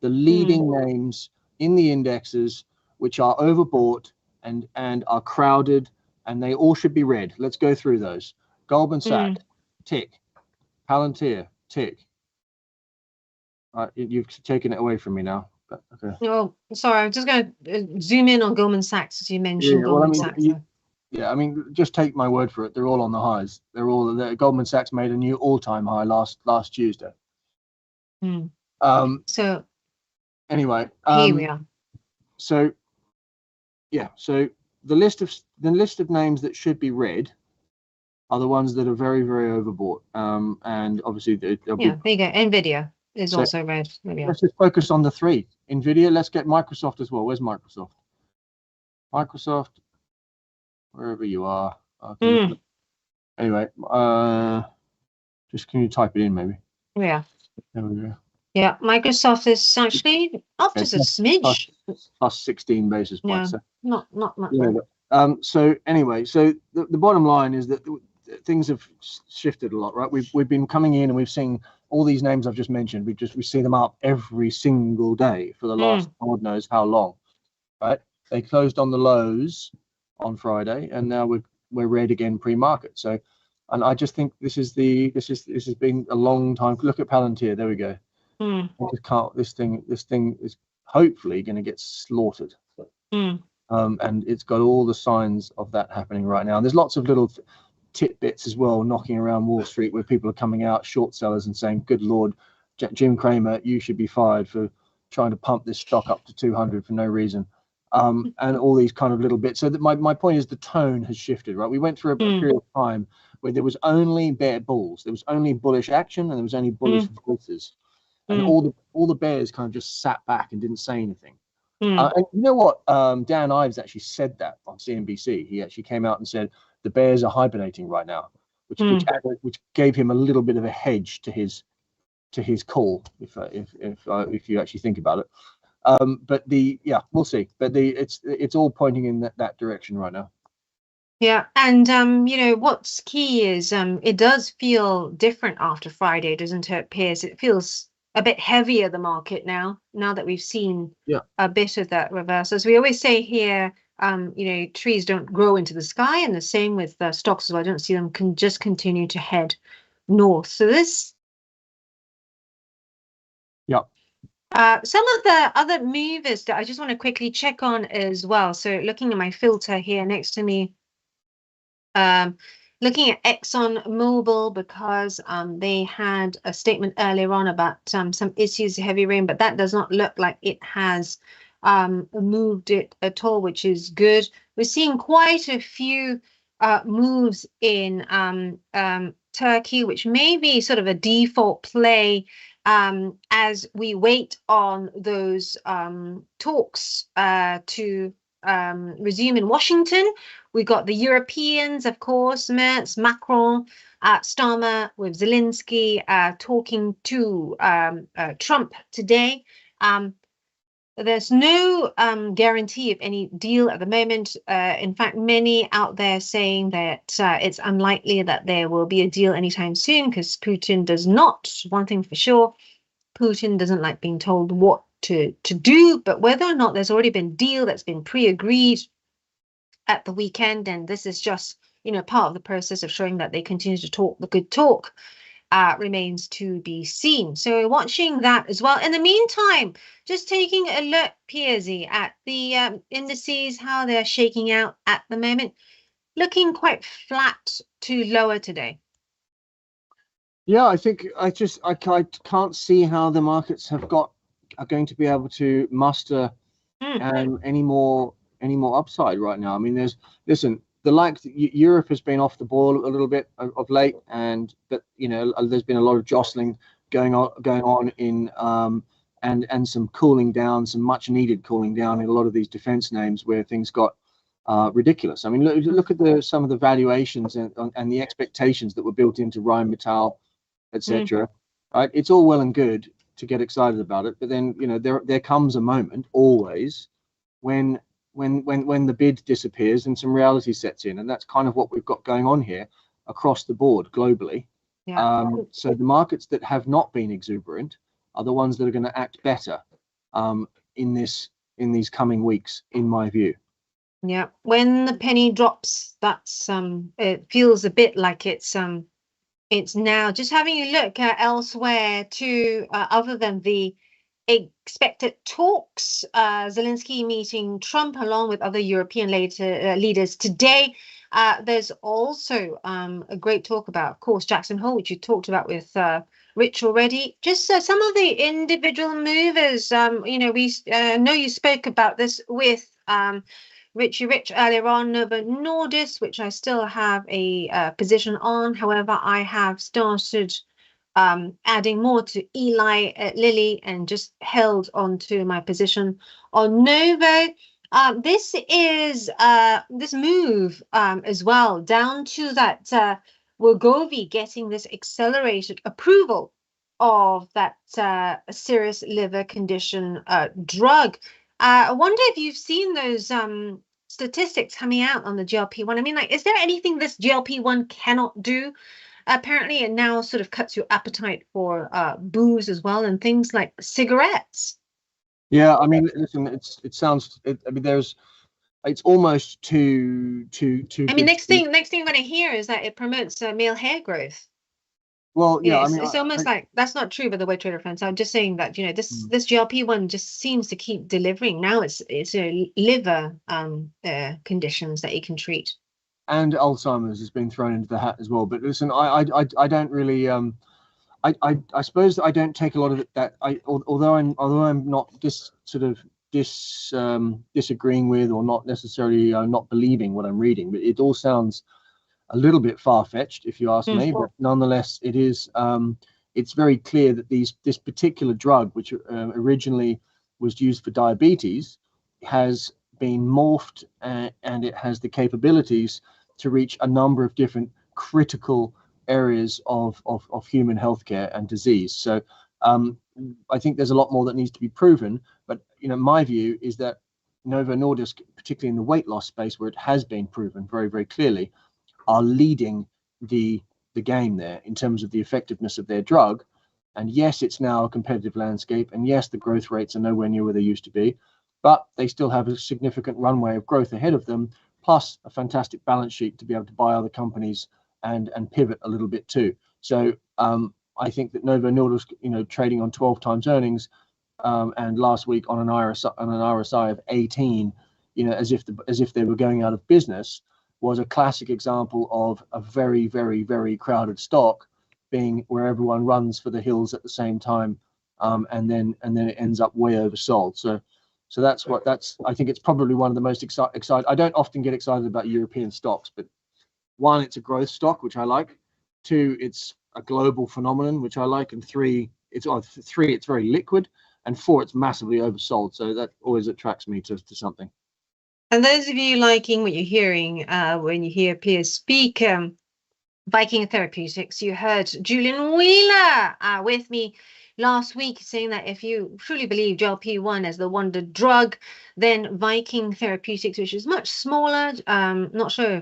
The leading names in the indexes, which are overbought and are crowded, and they all should be red. Let's go through those. Goldman Sachs, tick. Palantir, tick. You've taken it away from me now. But, okay. Oh, sorry. I'm just going to zoom in on Goldman Sachs, as you mentioned. Goldman Sachs. I mean, just take my word for it. They're all on the highs. Goldman Sachs made a new all-time high last Tuesday. So anyway, here we are. So yeah, so the list of names that should be red are the ones that are very, very overbought. And obviously there you go. Nvidia is also red. Let's just focus on the three. Nvidia. Let's get Microsoft as well. Where's Microsoft? Microsoft, wherever you are. Anyway, just can you type it in maybe? Yeah. There we go. Yeah, Microsoft is actually up just a smidge. Plus 16 basis points. Yeah, so. Not much. Yeah, so anyway, so the bottom line is that things have shifted a lot, right? We've been coming in and we've seen all these names I've just mentioned. We see them up every single day for the last God knows how long, right? They closed on the lows on Friday, and now we're red again pre-market. So, and I just think this has been a long time. Look at Palantir. There we go. I just can't. This thing is hopefully going to get slaughtered. And it's got all the signs of that happening right now. And there's lots of little tidbits as well knocking around Wall Street where people are coming out, short sellers, and saying, "Good Lord, Jim Cramer, you should be fired for trying to pump this stock up to 200 for no reason." And all these kind of little bits. So that my point is the tone has shifted, right? We went through a period of time where there was only bear bulls, there was only bullish action, and there was only bullish voices, and all the bears kind of just sat back and didn't say anything. And you know what? Dan Ives actually said that on CNBC. He actually came out and said the bears are hibernating right now, which gave him a little bit of a hedge to his call, if you actually think about it. But we'll see. But it's all pointing in that direction right now. Yeah, and what's key is it does feel different after Friday, doesn't it, Piers? It feels a bit heavier, the market now that we've seen a bit of that reverse. As we always say here, trees don't grow into the sky, and the same with stocks as well. I don't see them just continue to head north. So this. Yeah. Some of the other movers that I just want to quickly check on as well. So looking at my filter here next to me, looking at ExxonMobil, because they had a statement earlier on about some issues of heavy rain, but that does not look like it has moved it at all, which is good. We're seeing quite a few moves in Turkey, which may be sort of a default play as we wait on those talks to resume in Washington. We got the Europeans, of course, Merz, Macron, Starmer with Zelensky talking to Trump today. There's no guarantee of any deal at the moment. In fact, many out there saying that it's unlikely that there will be a deal anytime soon, because Putin does not, one thing for sure, Putin doesn't like being told what to do, but whether or not there's already been a deal that's been pre-agreed at the weekend, and this is just, part of the process of showing that they continue to talk the good talk, remains to be seen. So we're watching that as well. In the meantime, just taking a look, Piersy, at the indices, how they're shaking out at the moment, looking quite flat to lower today. Yeah, I think I can't see how the markets are going to be able to muster any more upside right now. I mean, Europe has been off the ball a little bit of late, and that there's been a lot of jostling going on in and some cooling down, some much needed cooling down in a lot of these defense names where things got ridiculous. I mean, look at some of the valuations and the expectations that were built into Rheinmetall, etc. Right? It's all well and good to get excited about it, but then there comes a moment always when the bid disappears and some reality sets in, and that's kind of what we've got going on here across the board globally. Yeah. So the markets that have not been exuberant are the ones that are going to act better in these coming weeks, in my view. Yeah, when the penny drops, that's it feels a bit like it's now just having a look elsewhere too, other than the expected talks, Zelensky meeting Trump along with other European leaders today. There's also a great talk about, of course, Jackson Hole, which you talked about with Rich already. Just some of the individual movers. We know you spoke about this with Rich earlier on, Novo Nordisk, which I still have a position on. However, I have started adding more to Eli Lilly and just held on to my position on Novo. This is this move as well, down to that Wegovy getting this accelerated approval of that serious liver condition drug. I wonder if you've seen those statistics coming out on the GLP-1. I mean, is there anything this GLP-1 cannot do? Apparently, it now sort of cuts your appetite for booze as well, and things like cigarettes. Yeah, I mean, listen, it's almost too. I mean, next thing you're going to hear is that it promotes male hair growth. Well, yeah, it's almost like that's not true, by the way, trader friends. I'm just saying that this GLP-1 just seems to keep delivering. Now it's liver conditions that you can treat. And Alzheimer's has been thrown into the hat as well. But listen, I don't really I suppose I don't take a lot of it that although I'm not disagreeing with, or not necessarily not believing what I'm reading, but it all sounds a little bit far-fetched, if you ask me. But nonetheless, it is it's very clear that this particular drug, which originally was used for diabetes, has been morphed and it has the capabilities to reach a number of different critical areas of human healthcare and disease. So I think there's a lot more that needs to be proven. But my view is that Novo Nordisk, particularly in the weight loss space, where it has been proven very, very clearly, are leading the game there in terms of the effectiveness of their drug. And yes, it's now a competitive landscape, and yes, the growth rates are nowhere near where they used to be. but they still have a significant runway of growth ahead of them, plus a fantastic balance sheet to be able to buy other companies and pivot a little bit too. So I think that Novo Nordisk, trading on 12 times earnings, and last week on an RSI of 18, as if they were going out of business, was a classic example of a very, very, very crowded stock being where everyone runs for the hills at the same time, and then it ends up way oversold. So I think it's probably one of the most excited. I don't often get excited about European stocks, but one, it's a growth stock, which I like. Two, it's a global phenomenon, which I like. And three, it's very liquid. And four, it's massively oversold. So that always attracts me to something. And those of you liking what you're hearing when you hear Piers speak, Viking Therapeutics, you heard Julian Wheeler with me last week saying that if you truly believe GLP-1 as the wonder drug, then Viking Therapeutics, which is much smaller, not sure.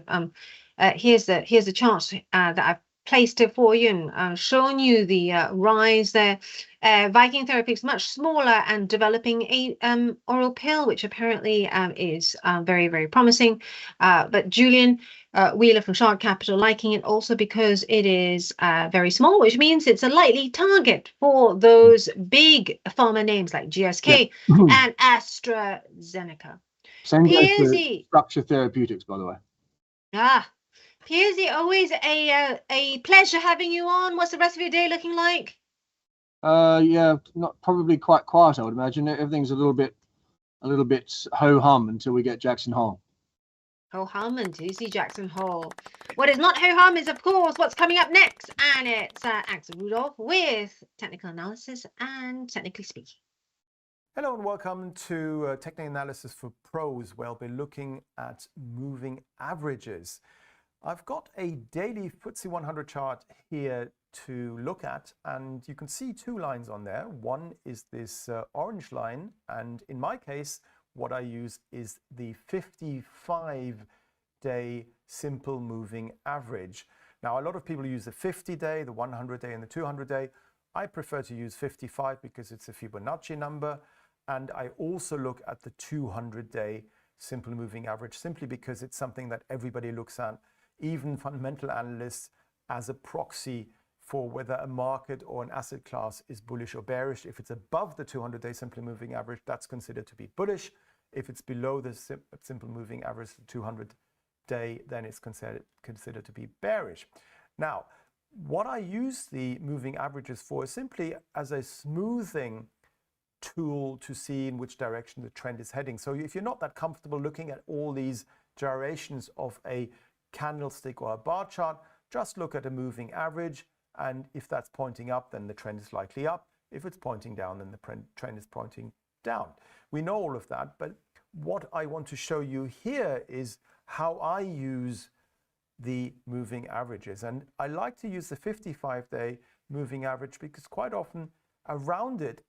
Here's the chart that I've placed it for you and shown you the rise there. Viking Therapeutics much smaller and developing a oral pill, which apparently is very, very promising. But Julian Wheeler from Shark Capital liking it also because it is very small, which means it's a likely target for those big pharma names like GSK and AstraZeneca. Same goes for Structure Therapeutics, by the way. Piersy, always a pleasure having you on. What's the rest of your day looking like? Yeah, not probably quite quiet, I would imagine. Everything's a little bit ho-hum until we get Jackson Hole. Ho-hum until you see Jackson Hole. What is not ho-hum is, of course, what's coming up next. And it's Axel Rudolph with Technical Analysis and Technically Speaking. Hello and welcome to Technical Analysis for Pros, where I'll be looking at moving averages. I've got a daily FTSE 100 chart here to look at, and you can see two lines on there. One is this orange line, and in my case, what I use is the 55-day simple moving average. Now, a lot of people use the 50-day, the 100-day, and the 200-day. I prefer to use 55 because it's a Fibonacci number, and I also look at the 200-day simple moving average simply because it's something that everybody looks at, even fundamental analysts, as a proxy for whether a market or an asset class is bullish or bearish. If it's above the 200-day simple moving average, that's considered to be bullish. If it's below the simple moving average, the 200-day, then it's considered to be bearish. Now, what I use the moving averages for is simply as a smoothing tool to see in which direction the trend is heading. So if you're not that comfortable looking at all these gyrations of a candlestick or a bar chart, just look at a moving average, and if that's pointing up, then the trend is likely up. If it's pointing down, then the trend is pointing down. We know all of that, but what I want to show you here is how I use the moving averages. And I like to use the 55-day moving average because quite often around it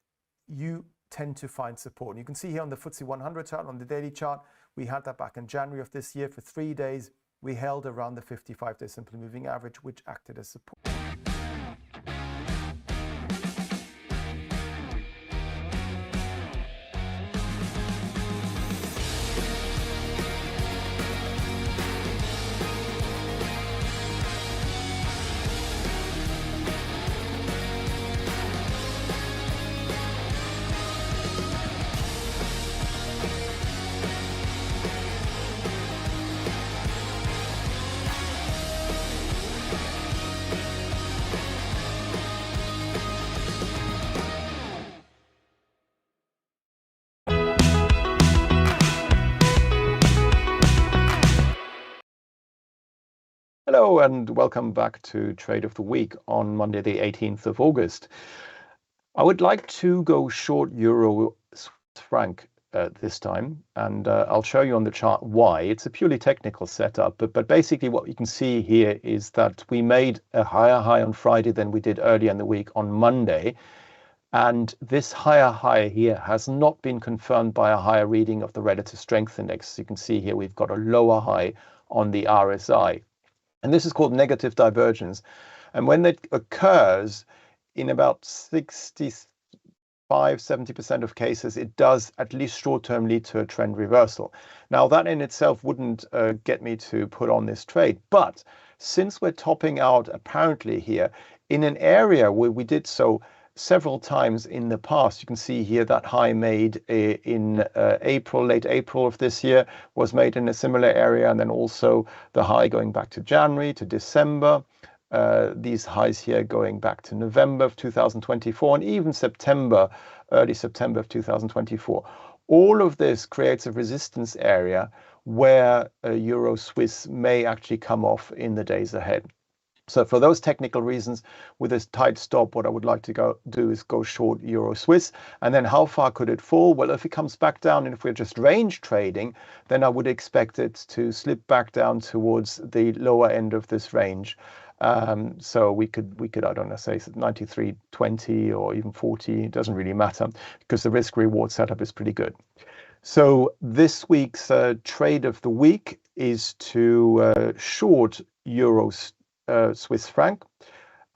you tend to find support. And you can see here on the FTSE 100 chart, on the daily chart, we had that back in January of this year. For 3 days we held around the 55-day simple moving average, which acted as support. Hello and welcome back to Trade of the Week on Monday the 18th of August. I would like to go short Euro franc this time, and I'll show you on the chart why. It's a purely technical setup, but basically what you can see here is that we made a higher high on Friday than we did earlier in the week on Monday, and this higher high here has not been confirmed by a higher reading of the relative strength index. You can see here we've got a lower high on the RSI. And this is called negative divergence. And when that occurs in about 60 70% of cases, it does at least short-term lead to a trend reversal. Now, that in itself wouldn't get me to put on this trade, but since we're topping out apparently here in an area where we did so several times in the past, you can see here that high made in April, late April of this year, was made in a similar area, and then also the high going back to January to December. These highs here going back to November of 2024 and even September, early September of 2024. All of this creates a resistance area where Euro Swiss may actually come off in the days ahead. So for those technical reasons, with this tight stop, what I would like to do is go short Euro Swiss. And then how far could it fall? Well, if it comes back down and if we're just range trading, then I would expect it to slip back down towards the lower end of this range. So we could, I don't know, say 93.20 or even 40, it doesn't really matter because the risk reward setup is pretty good. So this week's trade of the week is to short Euro Swiss franc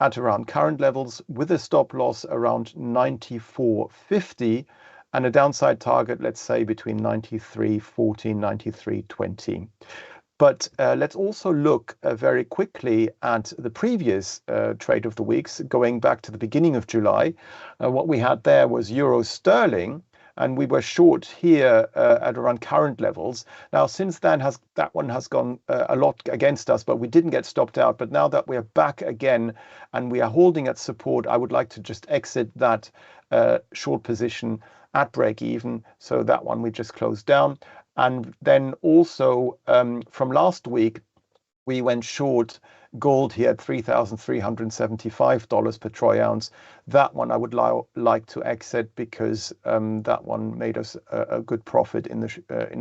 at around current levels with a stop loss around 94.50 and a downside target, let's say between 93.14, 93.20. But let's also look very quickly at the previous trade of the weeks, going back to the beginning of July. What we had there was Euro Sterling, and we were short here at around current levels. Now, since then, that one has gone a lot against us, but we didn't get stopped out. But now that we're back again and we are holding at support, I would like to just exit that short position at break even. So that one we just closed down. And then also from last week, we went short gold here at $3,375 per troy ounce. That one I would like to exit because that one made us a good profit in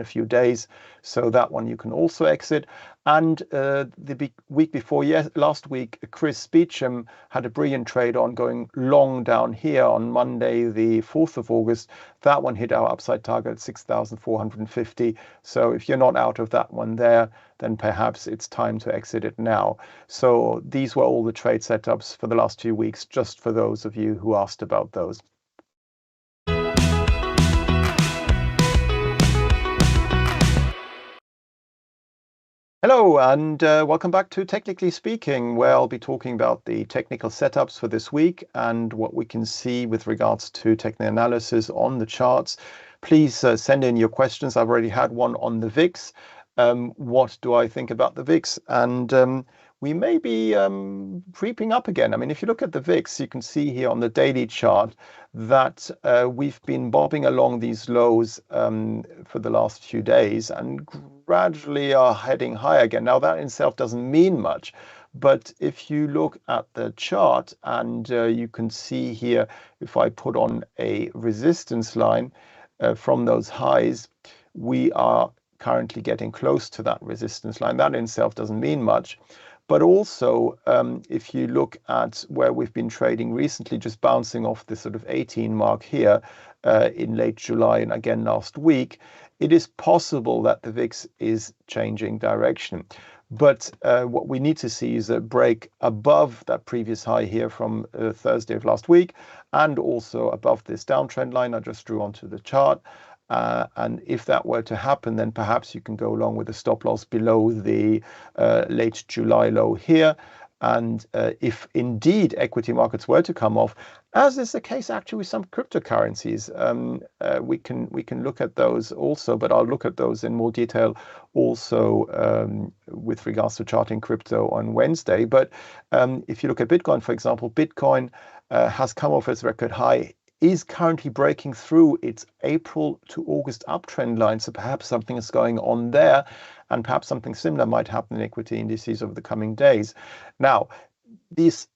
a few days. So that one you can also exit. And the week before, last week, Chris Beecham had a brilliant trade on going long down here on Monday, the 4th of August. That one hit our upside target at 6,450. So if you're not out of that one there, then perhaps it's time to exit it now. So these were all the trade setups for the last 2 weeks, just for those of you who asked about those. Hello and welcome back to Technically Speaking, where I'll be talking about the technical setups for this week and what we can see with regards to technical analysis on the charts. Please send in your questions. I've already had one on the VIX. What do I think about the VIX? And we may be creeping up again. I mean, if you look at the VIX, you can see here on the daily chart that we've been bobbing along these lows for the last few days and gradually are heading higher again. Now, that in itself doesn't mean much, but if you look at the chart and you can see here, if I put on a resistance line from those highs, we are currently getting close to that resistance line. That in itself doesn't mean much. But also, if you look at where we've been trading recently, just bouncing off this sort of 18 mark here in late July and again last week, it is possible that the VIX is changing direction. But what we need to see is a break above that previous high here from Thursday of last week, and also above this downtrend line I just drew onto the chart. And if that were to happen, then perhaps you can go along with a stop loss below the late July low here. And if indeed equity markets were to come off, as is the case actually with some cryptocurrencies, we can look at those also, but I'll look at those in more detail also with regards to charting crypto on Wednesday. But if you look at Bitcoin, for example, Bitcoin has come off its record high, is currently breaking through its April to August uptrend line. So perhaps something is going on there, and perhaps something similar might happen in equity indices over the coming days. Now, these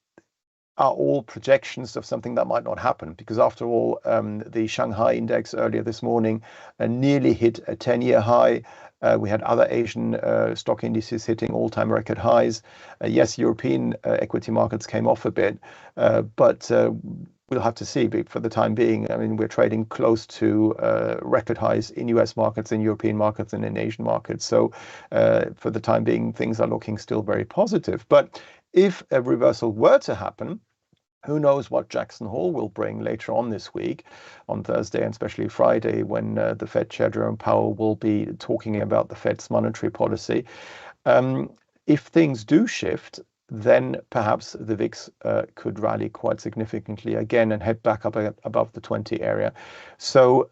are all projections of something that might not happen, because after all, the Shanghai index earlier this morning nearly hit a 10-year high. We had other Asian stock indices hitting all-time record highs. Yes, European equity markets came off a bit, but we'll have to see. But for the time being, I mean, we're trading close to record highs in US markets, in European markets, and in Asian markets. So for the time being, things are looking still very positive. But if a reversal were to happen, Who knows what Jackson Hole will bring later on this week, on Thursday and especially Friday, when the Fed Chair Jerome Powell will be talking about the Fed's monetary policy. If things do shift, then perhaps the VIX could rally quite significantly again and head back up above the 20 area. So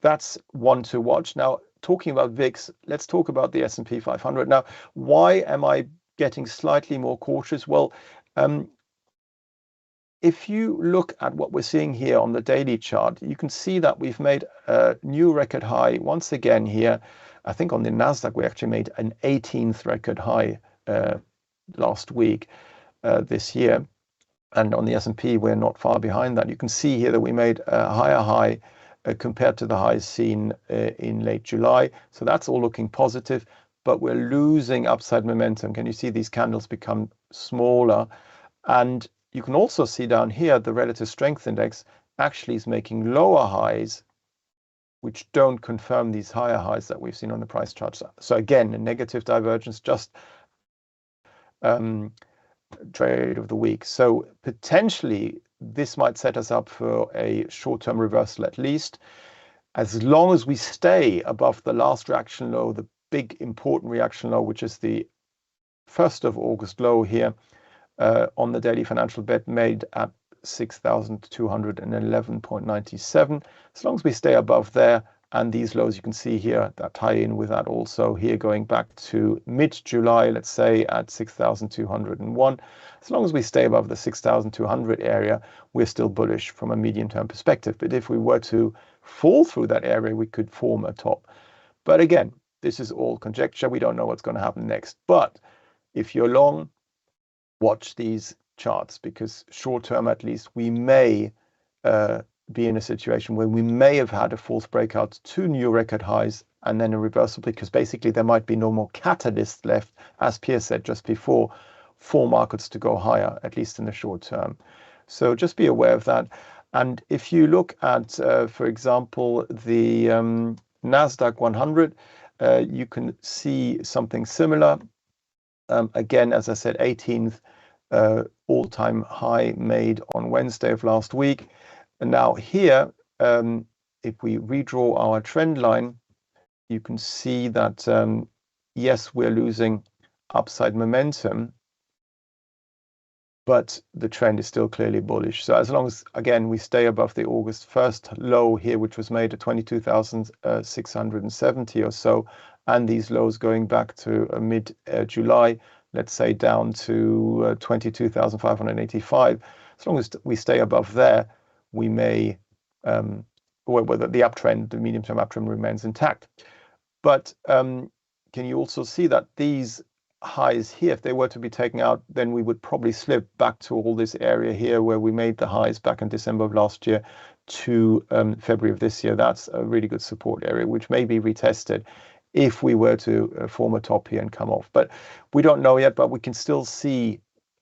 that's one to watch. Now, talking about VIX, let's talk about the S&P 500. Now, why am I getting slightly more cautious? Well, if you look at what we're seeing here on the daily chart, you can see that we've made a new record high once again here. I think on the Nasdaq, we actually made an 18th record high last week this year. And on the S&P, we're not far behind that. You can see here that we made a higher high compared to the highs seen in late July. So that's all looking positive, but we're losing upside momentum. Can you see these candles become smaller? And you can also see down here, the relative strength index actually is making lower highs, which don't confirm these higher highs that we've seen on the price charts. So again, a negative divergence, just trade of the week. So potentially this might set us up for a short-term reversal at least, as long as we stay above the last reaction low, the big important reaction low, which is the 1st of August low here on the daily financial bet made at 6,211.97. As long as we stay above there, and these lows you can see here that tie in with that also here going back to mid-July, let's say at 6,201. As long as we stay above the 6,200 area, we're still bullish from a medium-term perspective. But if we were to fall through that area, we could form a top. But again, this is all conjecture. We don't know what's going to happen next. But if you're long, watch these charts, because short-term at least, we may be in a situation where we may have had a false breakout to new record highs and then a reversal, because basically there might be no more catalyst left, as Pierre said just before, for markets to go higher, at least in the short term. So just be aware of that. And if you look at, for example, the NASDAQ 100, you can see something similar. Again, as I said, 18th all-time high made on Wednesday of last week. And now here, if we redraw our trend line, you can see that, yes, we're losing upside momentum, but the trend is still clearly bullish. So as long as, again, we stay above the August 1st low here, which was made at 22,670 or so, and these lows going back to mid-July, let's say down to 22,585, as long as we stay above there, we may, whether the uptrend, the medium-term uptrend remains intact. But can you also see that these highs here, if they were to be taken out, then we would probably slip back to all this area here where we made the highs back in December of last year to February of this year. That's a really good support area, which may be retested if we were to form a top here and come off. But we don't know yet, but we can still see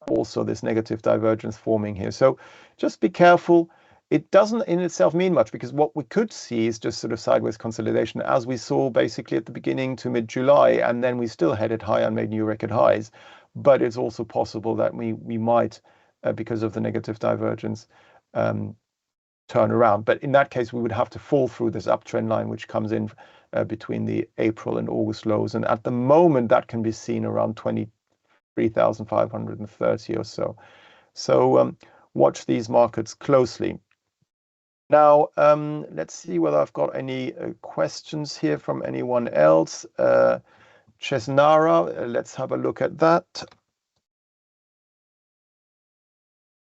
also this negative divergence forming here. So just be careful. It doesn't in itself mean much, because what we could see is just sort of sideways consolidation, as we saw basically at the beginning to mid-July, and then we still headed higher and made new record highs. But it's also possible that we might, because of the negative divergence, turn around. But in that case, we would have to fall through this uptrend line, which comes in between the April and August lows. And at the moment, that can be seen around 23,530 or so. So watch these markets closely. Now, let's see whether I've got any questions here from anyone else. Chesnara, let's have a look at that.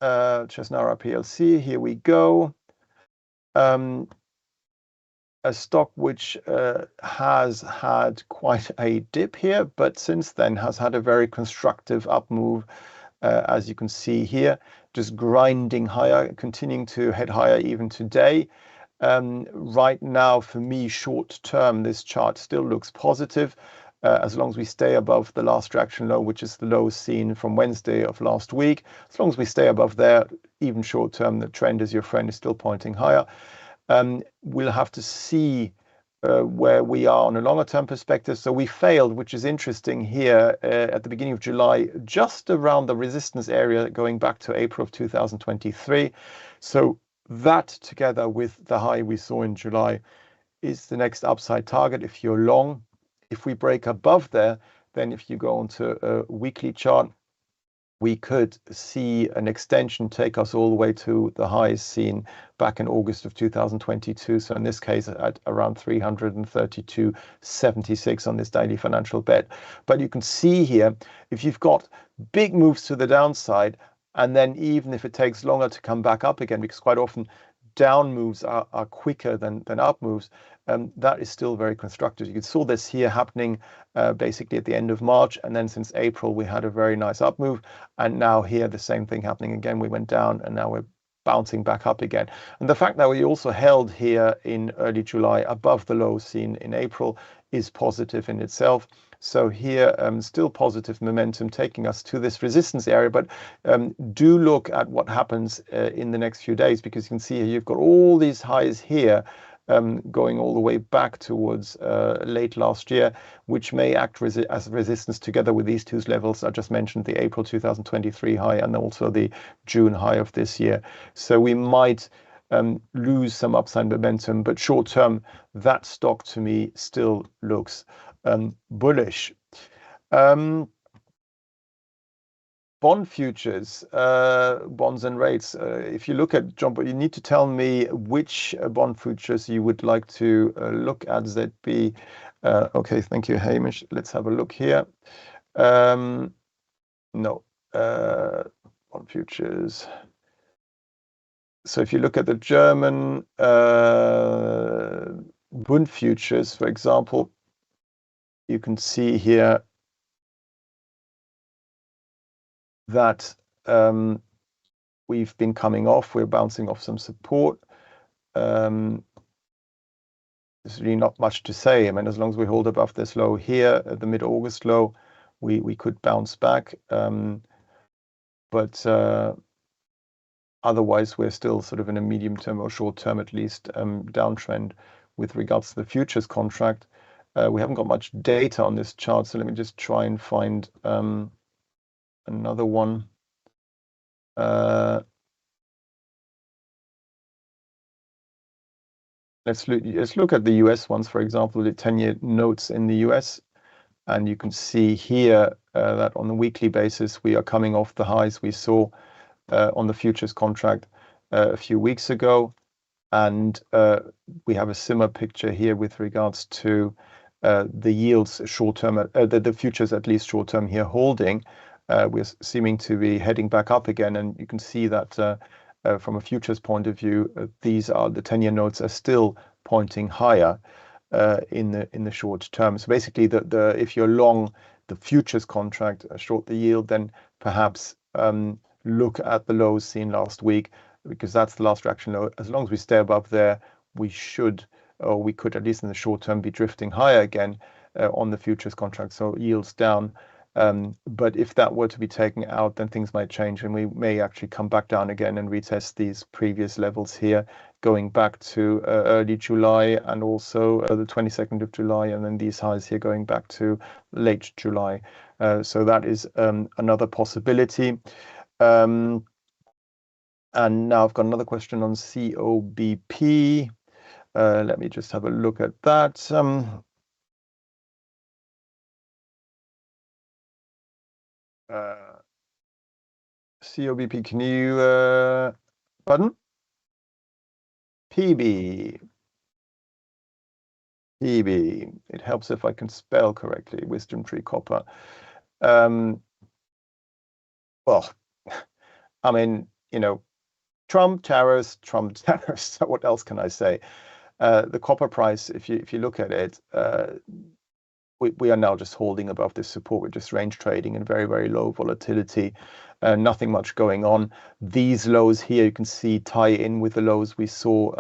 Chesnara PLC, here we go. A stock which has had quite a dip here, but since then has had a very constructive up move, as you can see here, just grinding higher, continuing to head higher even today. Right now, for me, short term, this chart still looks positive, as long as we stay above the last reaction low, which is the low seen from Wednesday of last week. As long as we stay above there, even short term, the trend, as your friend is still pointing higher. We'll have to see where we are on a longer term perspective. So we failed, which is interesting here at the beginning of July, just around the resistance area going back to April of 2023. So that together with the high we saw in July is the next upside target if you're long. If we break above there, then if you go onto a weekly chart, we could see an extension take us all the way to the highs seen back in August of 2022. So in this case, at around 332.76 on this daily financial bet. But you can see here, if you've got big moves to the downside, and then even if it takes longer to come back up again, because quite often down moves are quicker than up moves, that is still very constructive. You saw this here happening basically at the end of March, and then since April we had a very nice up move, and now here the same thing happening again. We went down and now we're bouncing back up again. And the fact that we also held here in early July above the low seen in April is positive in itself. So here, still positive momentum taking us to this resistance area, but do look at what happens in the next few days, because you can see here you've got all these highs here going all the way back towards late last year, which may act as resistance together with these two levels I just mentioned, the April 2023 high and also the June high of this year. So we might lose some upside momentum, but short term, that stock to me still looks bullish. Bond futures, bonds and rates. If you look at, John, but you need to tell me which bond futures you would like to look at, ZB. Okay, thank you, Hamish. Let's have a look here. No, bond futures. So if you look at the German Bund futures, for example, you can see here that we've been coming off. We're bouncing off some support. There's really not much to say. I mean, as long as we hold above this low here at the mid-August low, we could bounce back. But otherwise, we're still sort of in a medium term or short term, at least, downtrend with regards to the futures contract. We haven't got much data on this chart, so let me just try and find another one. Let's look at the US ones, for example, the 10-year notes in the US. And you can see here that on a weekly basis, we are coming off the highs we saw on the futures contract a few weeks ago. And we have a similar picture here with regards to the yields short-term, the futures at least short-term here holding. We're seeming to be heading back up again, and you can see that from a futures point of view, these are the 10-year notes are still pointing higher in the short term. So basically, if you're long the futures contract, short the yield, then perhaps look at the lows seen last week, because that's the last reaction low. As long as we stay above there, we should, or we could at least in the short term, be drifting higher again on the futures contract. So yields down. But if that were to be taken out, then things might change, and we may actually come back down again and retest these previous levels here, going back to early July and also the 22nd of July, and then these highs here going back to late July. So that is another possibility. And now I've got another question on COBP. Let me just have a look at that. COBP, can you, pardon? PB. It helps if I can spell correctly, Wisdom Tree Copper. Well, I mean, Trump tariffs. So what else can I say? The copper price, if you look at it, we are now just holding above this support. We're just range trading and very, very low volatility. Nothing much going on. These lows here, you can see, tie in with the lows we saw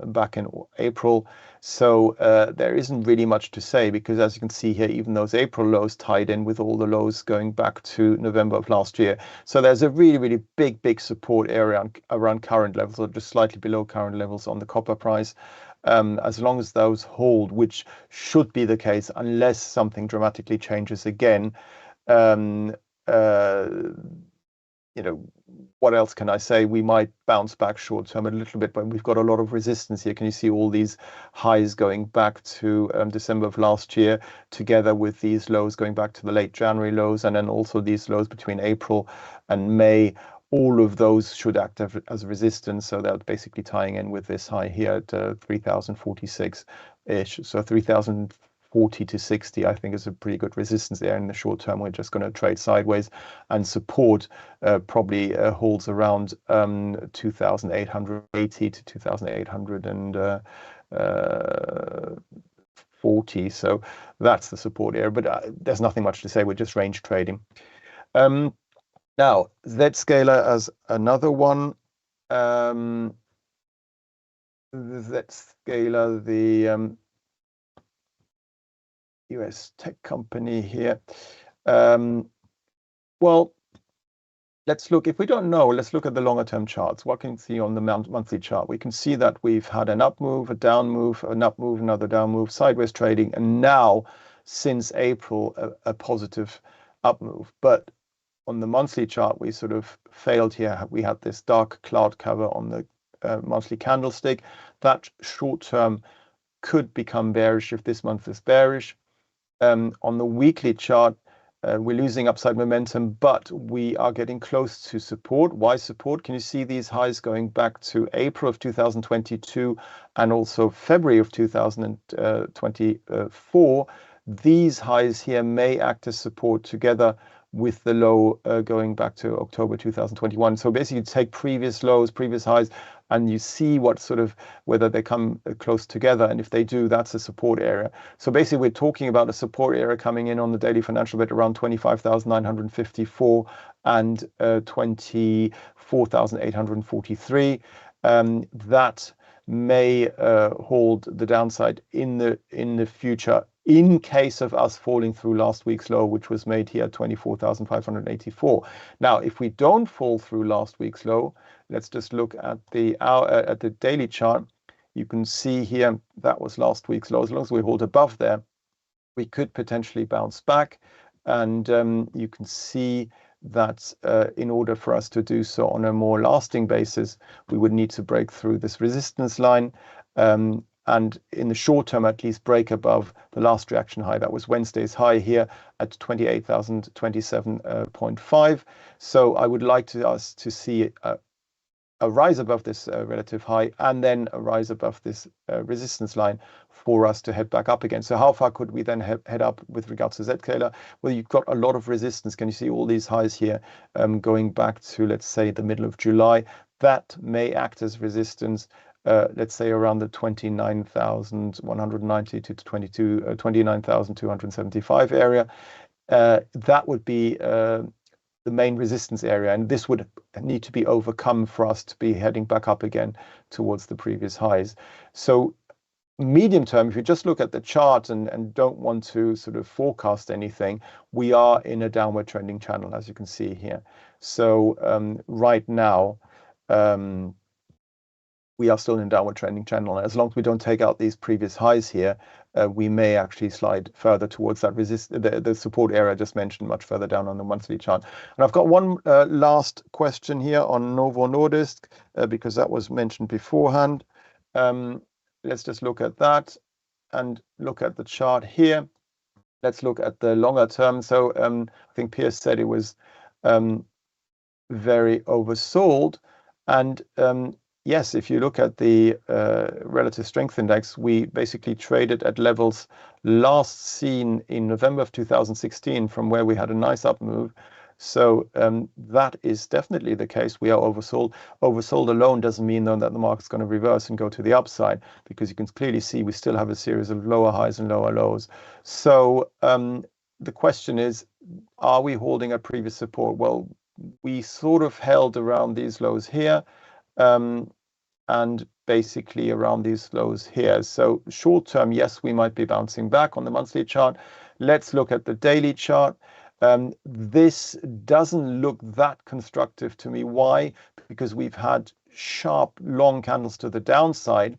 back in April. So there isn't really much to say, because as you can see here, even those April lows tied in with all the lows going back to November of last year. So there's a really, really big support area around current levels, or just slightly below current levels on the copper price. as long as those hold, which should be the case unless something dramatically changes again. You know, what else can I say? We might bounce back short term a little bit, but we've got a lot of resistance here. Can you see all these highs going back to December of last year, together with these lows going back to the late January lows, and then also these lows between April and May. All of those should act as a resistance, so they're basically tying in with this high here at 3,046-ish. So 3,040 to 60, I think, is a pretty good resistance there. In the short term, we're just going to trade sideways, and support probably holds around 2,880 to 2,840. So that's the support area, but there's nothing much to say. We're just range trading. Now, Zscaler as another one. Zscaler, the US tech company here. Well, let's look, if we don't know, let's look at the longer term charts. What can you see on the monthly chart? We can see that we've had an up move, a down move, an up move, another down move, sideways trading, and now since April, a positive up move. But on the monthly chart, we sort of failed here. We had this dark cloud cover on the monthly candlestick. That short term could become bearish if this month is bearish. On the weekly chart, we're losing upside momentum, but we are getting close to support. Why support? Can you see these highs going back to April of 2022 and also February of 2024? These highs here may act as support together with the low going back to October 2021. So basically, you take previous lows, previous highs, and you see what sort of, whether they come close together. And if they do, that's a support area. So basically, we're talking about a support area coming in on the daily financial bit around 25,954 and 24,843. That may hold the downside in the future, in case of us falling through last week's low, which was made here at 24,584. Now, if we don't fall through last week's low, let's just look at the daily chart. You can see here that was last week's low. As long as we hold above there, we could potentially bounce back. And you can see that in order for us to do so on a more lasting basis, we would need to break through this resistance line. And in the short term, at least break above the last reaction high. That was Wednesday's high here at 28,027.5. So I would like us to see a rise above this relative high, and then a rise above this resistance line for us to head back up again. So how far could we then head up with regards to Zscaler? Well, you've got a lot of resistance. Can you see all these highs here going back to, let's say, the middle of July? That may act as resistance. Let's say around the 29,190 to 29,275 area. That would be the main resistance area, and this would need to be overcome for us to be heading back up again towards the previous highs. So medium term, if you just look at the chart and don't want to sort of forecast anything, we are in a downward trending channel, as you can see here. So right now, we are still in a downward trending channel. As long as we don't take out these previous highs here, we may actually slide further towards that the support area I just mentioned, much further down on the monthly chart. And I've got one last question here on Novo Nordisk, because that was mentioned beforehand. Let's just look at that and look at the chart here. Let's look at the longer term. So I think Piers said it was very oversold. And yes, if you look at the relative strength index, we basically traded at levels last seen in November of 2016, from where we had a nice up move. So that is definitely the case. We are oversold. Oversold alone doesn't mean, though, that the market's going to reverse and go to the upside, because you can clearly see we still have a series of lower highs and lower lows. So the question is, are we holding a previous support? Well, we sort of held around these lows here. And basically around these lows here. So short term, yes, we might be bouncing back on the monthly chart. Let's look at the daily chart. This doesn't look that constructive to me. Why? Because we've had sharp long candles to the downside.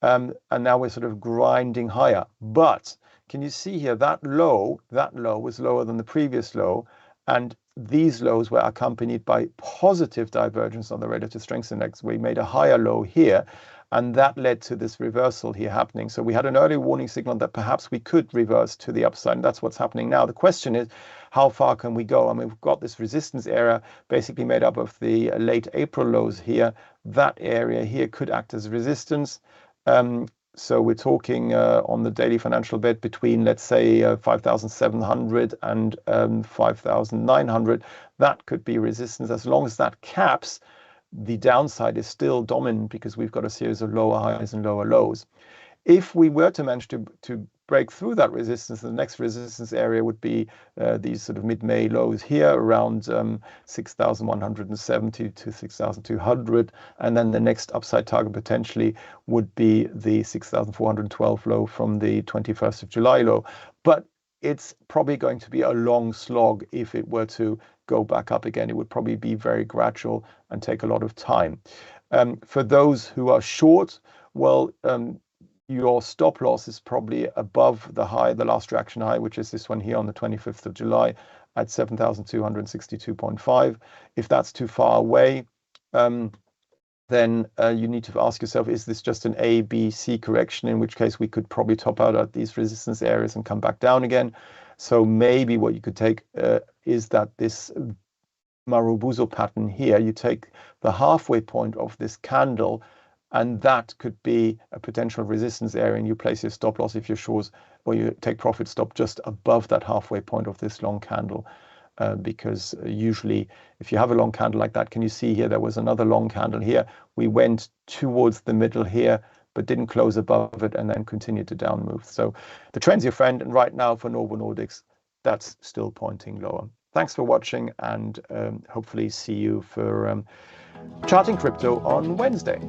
and now we're sort of grinding higher. But can you see here that low was lower than the previous low, and these lows were accompanied by positive divergence on the relative strength index. We made a higher low here, and that led to this reversal here happening. So we had an early warning signal that perhaps we could reverse to the upside, and that's what's happening now. The question is, how far can we go? I mean, we've got this resistance area basically made up of the late April lows here. That area here could act as resistance. So we're talking on the daily financial bed between, let's say, 5,700 and 5,900. That could be resistance. As long as that caps, the downside is still dominant because we've got a series of lower highs and lower lows. If we were to manage to break through that resistance, the next resistance area would be these sort of mid-May lows here around 6,170 to 6,200. And then the next upside target potentially would be the 6,412 low from the 21st of July low. But it's probably going to be a long slog if it were to go back up again. It would probably be very gradual and take a lot of time. For those who are short, well, your stop loss is probably above the high, the last reaction high, which is this one here on the 25th of July at 7,262.5. If that's too far away, then you need to ask yourself, is this just an A, B, C correction, in which case we could probably top out at these resistance areas and come back down again. So maybe what you could take is that this Marubozu pattern here, you take the halfway point of this candle, and that could be a potential resistance area, and you place your stop loss if you're short, or you take profit stop just above that halfway point of this long candle. Because usually if you have a long candle like that, can you see here, there was another long candle here. We went towards the middle here, but didn't close above it and then continued to down move. So the trend's your friend, and right now for Novo Nordisk, that's still pointing lower. Thanks for watching, and hopefully see you for charting crypto on Wednesday.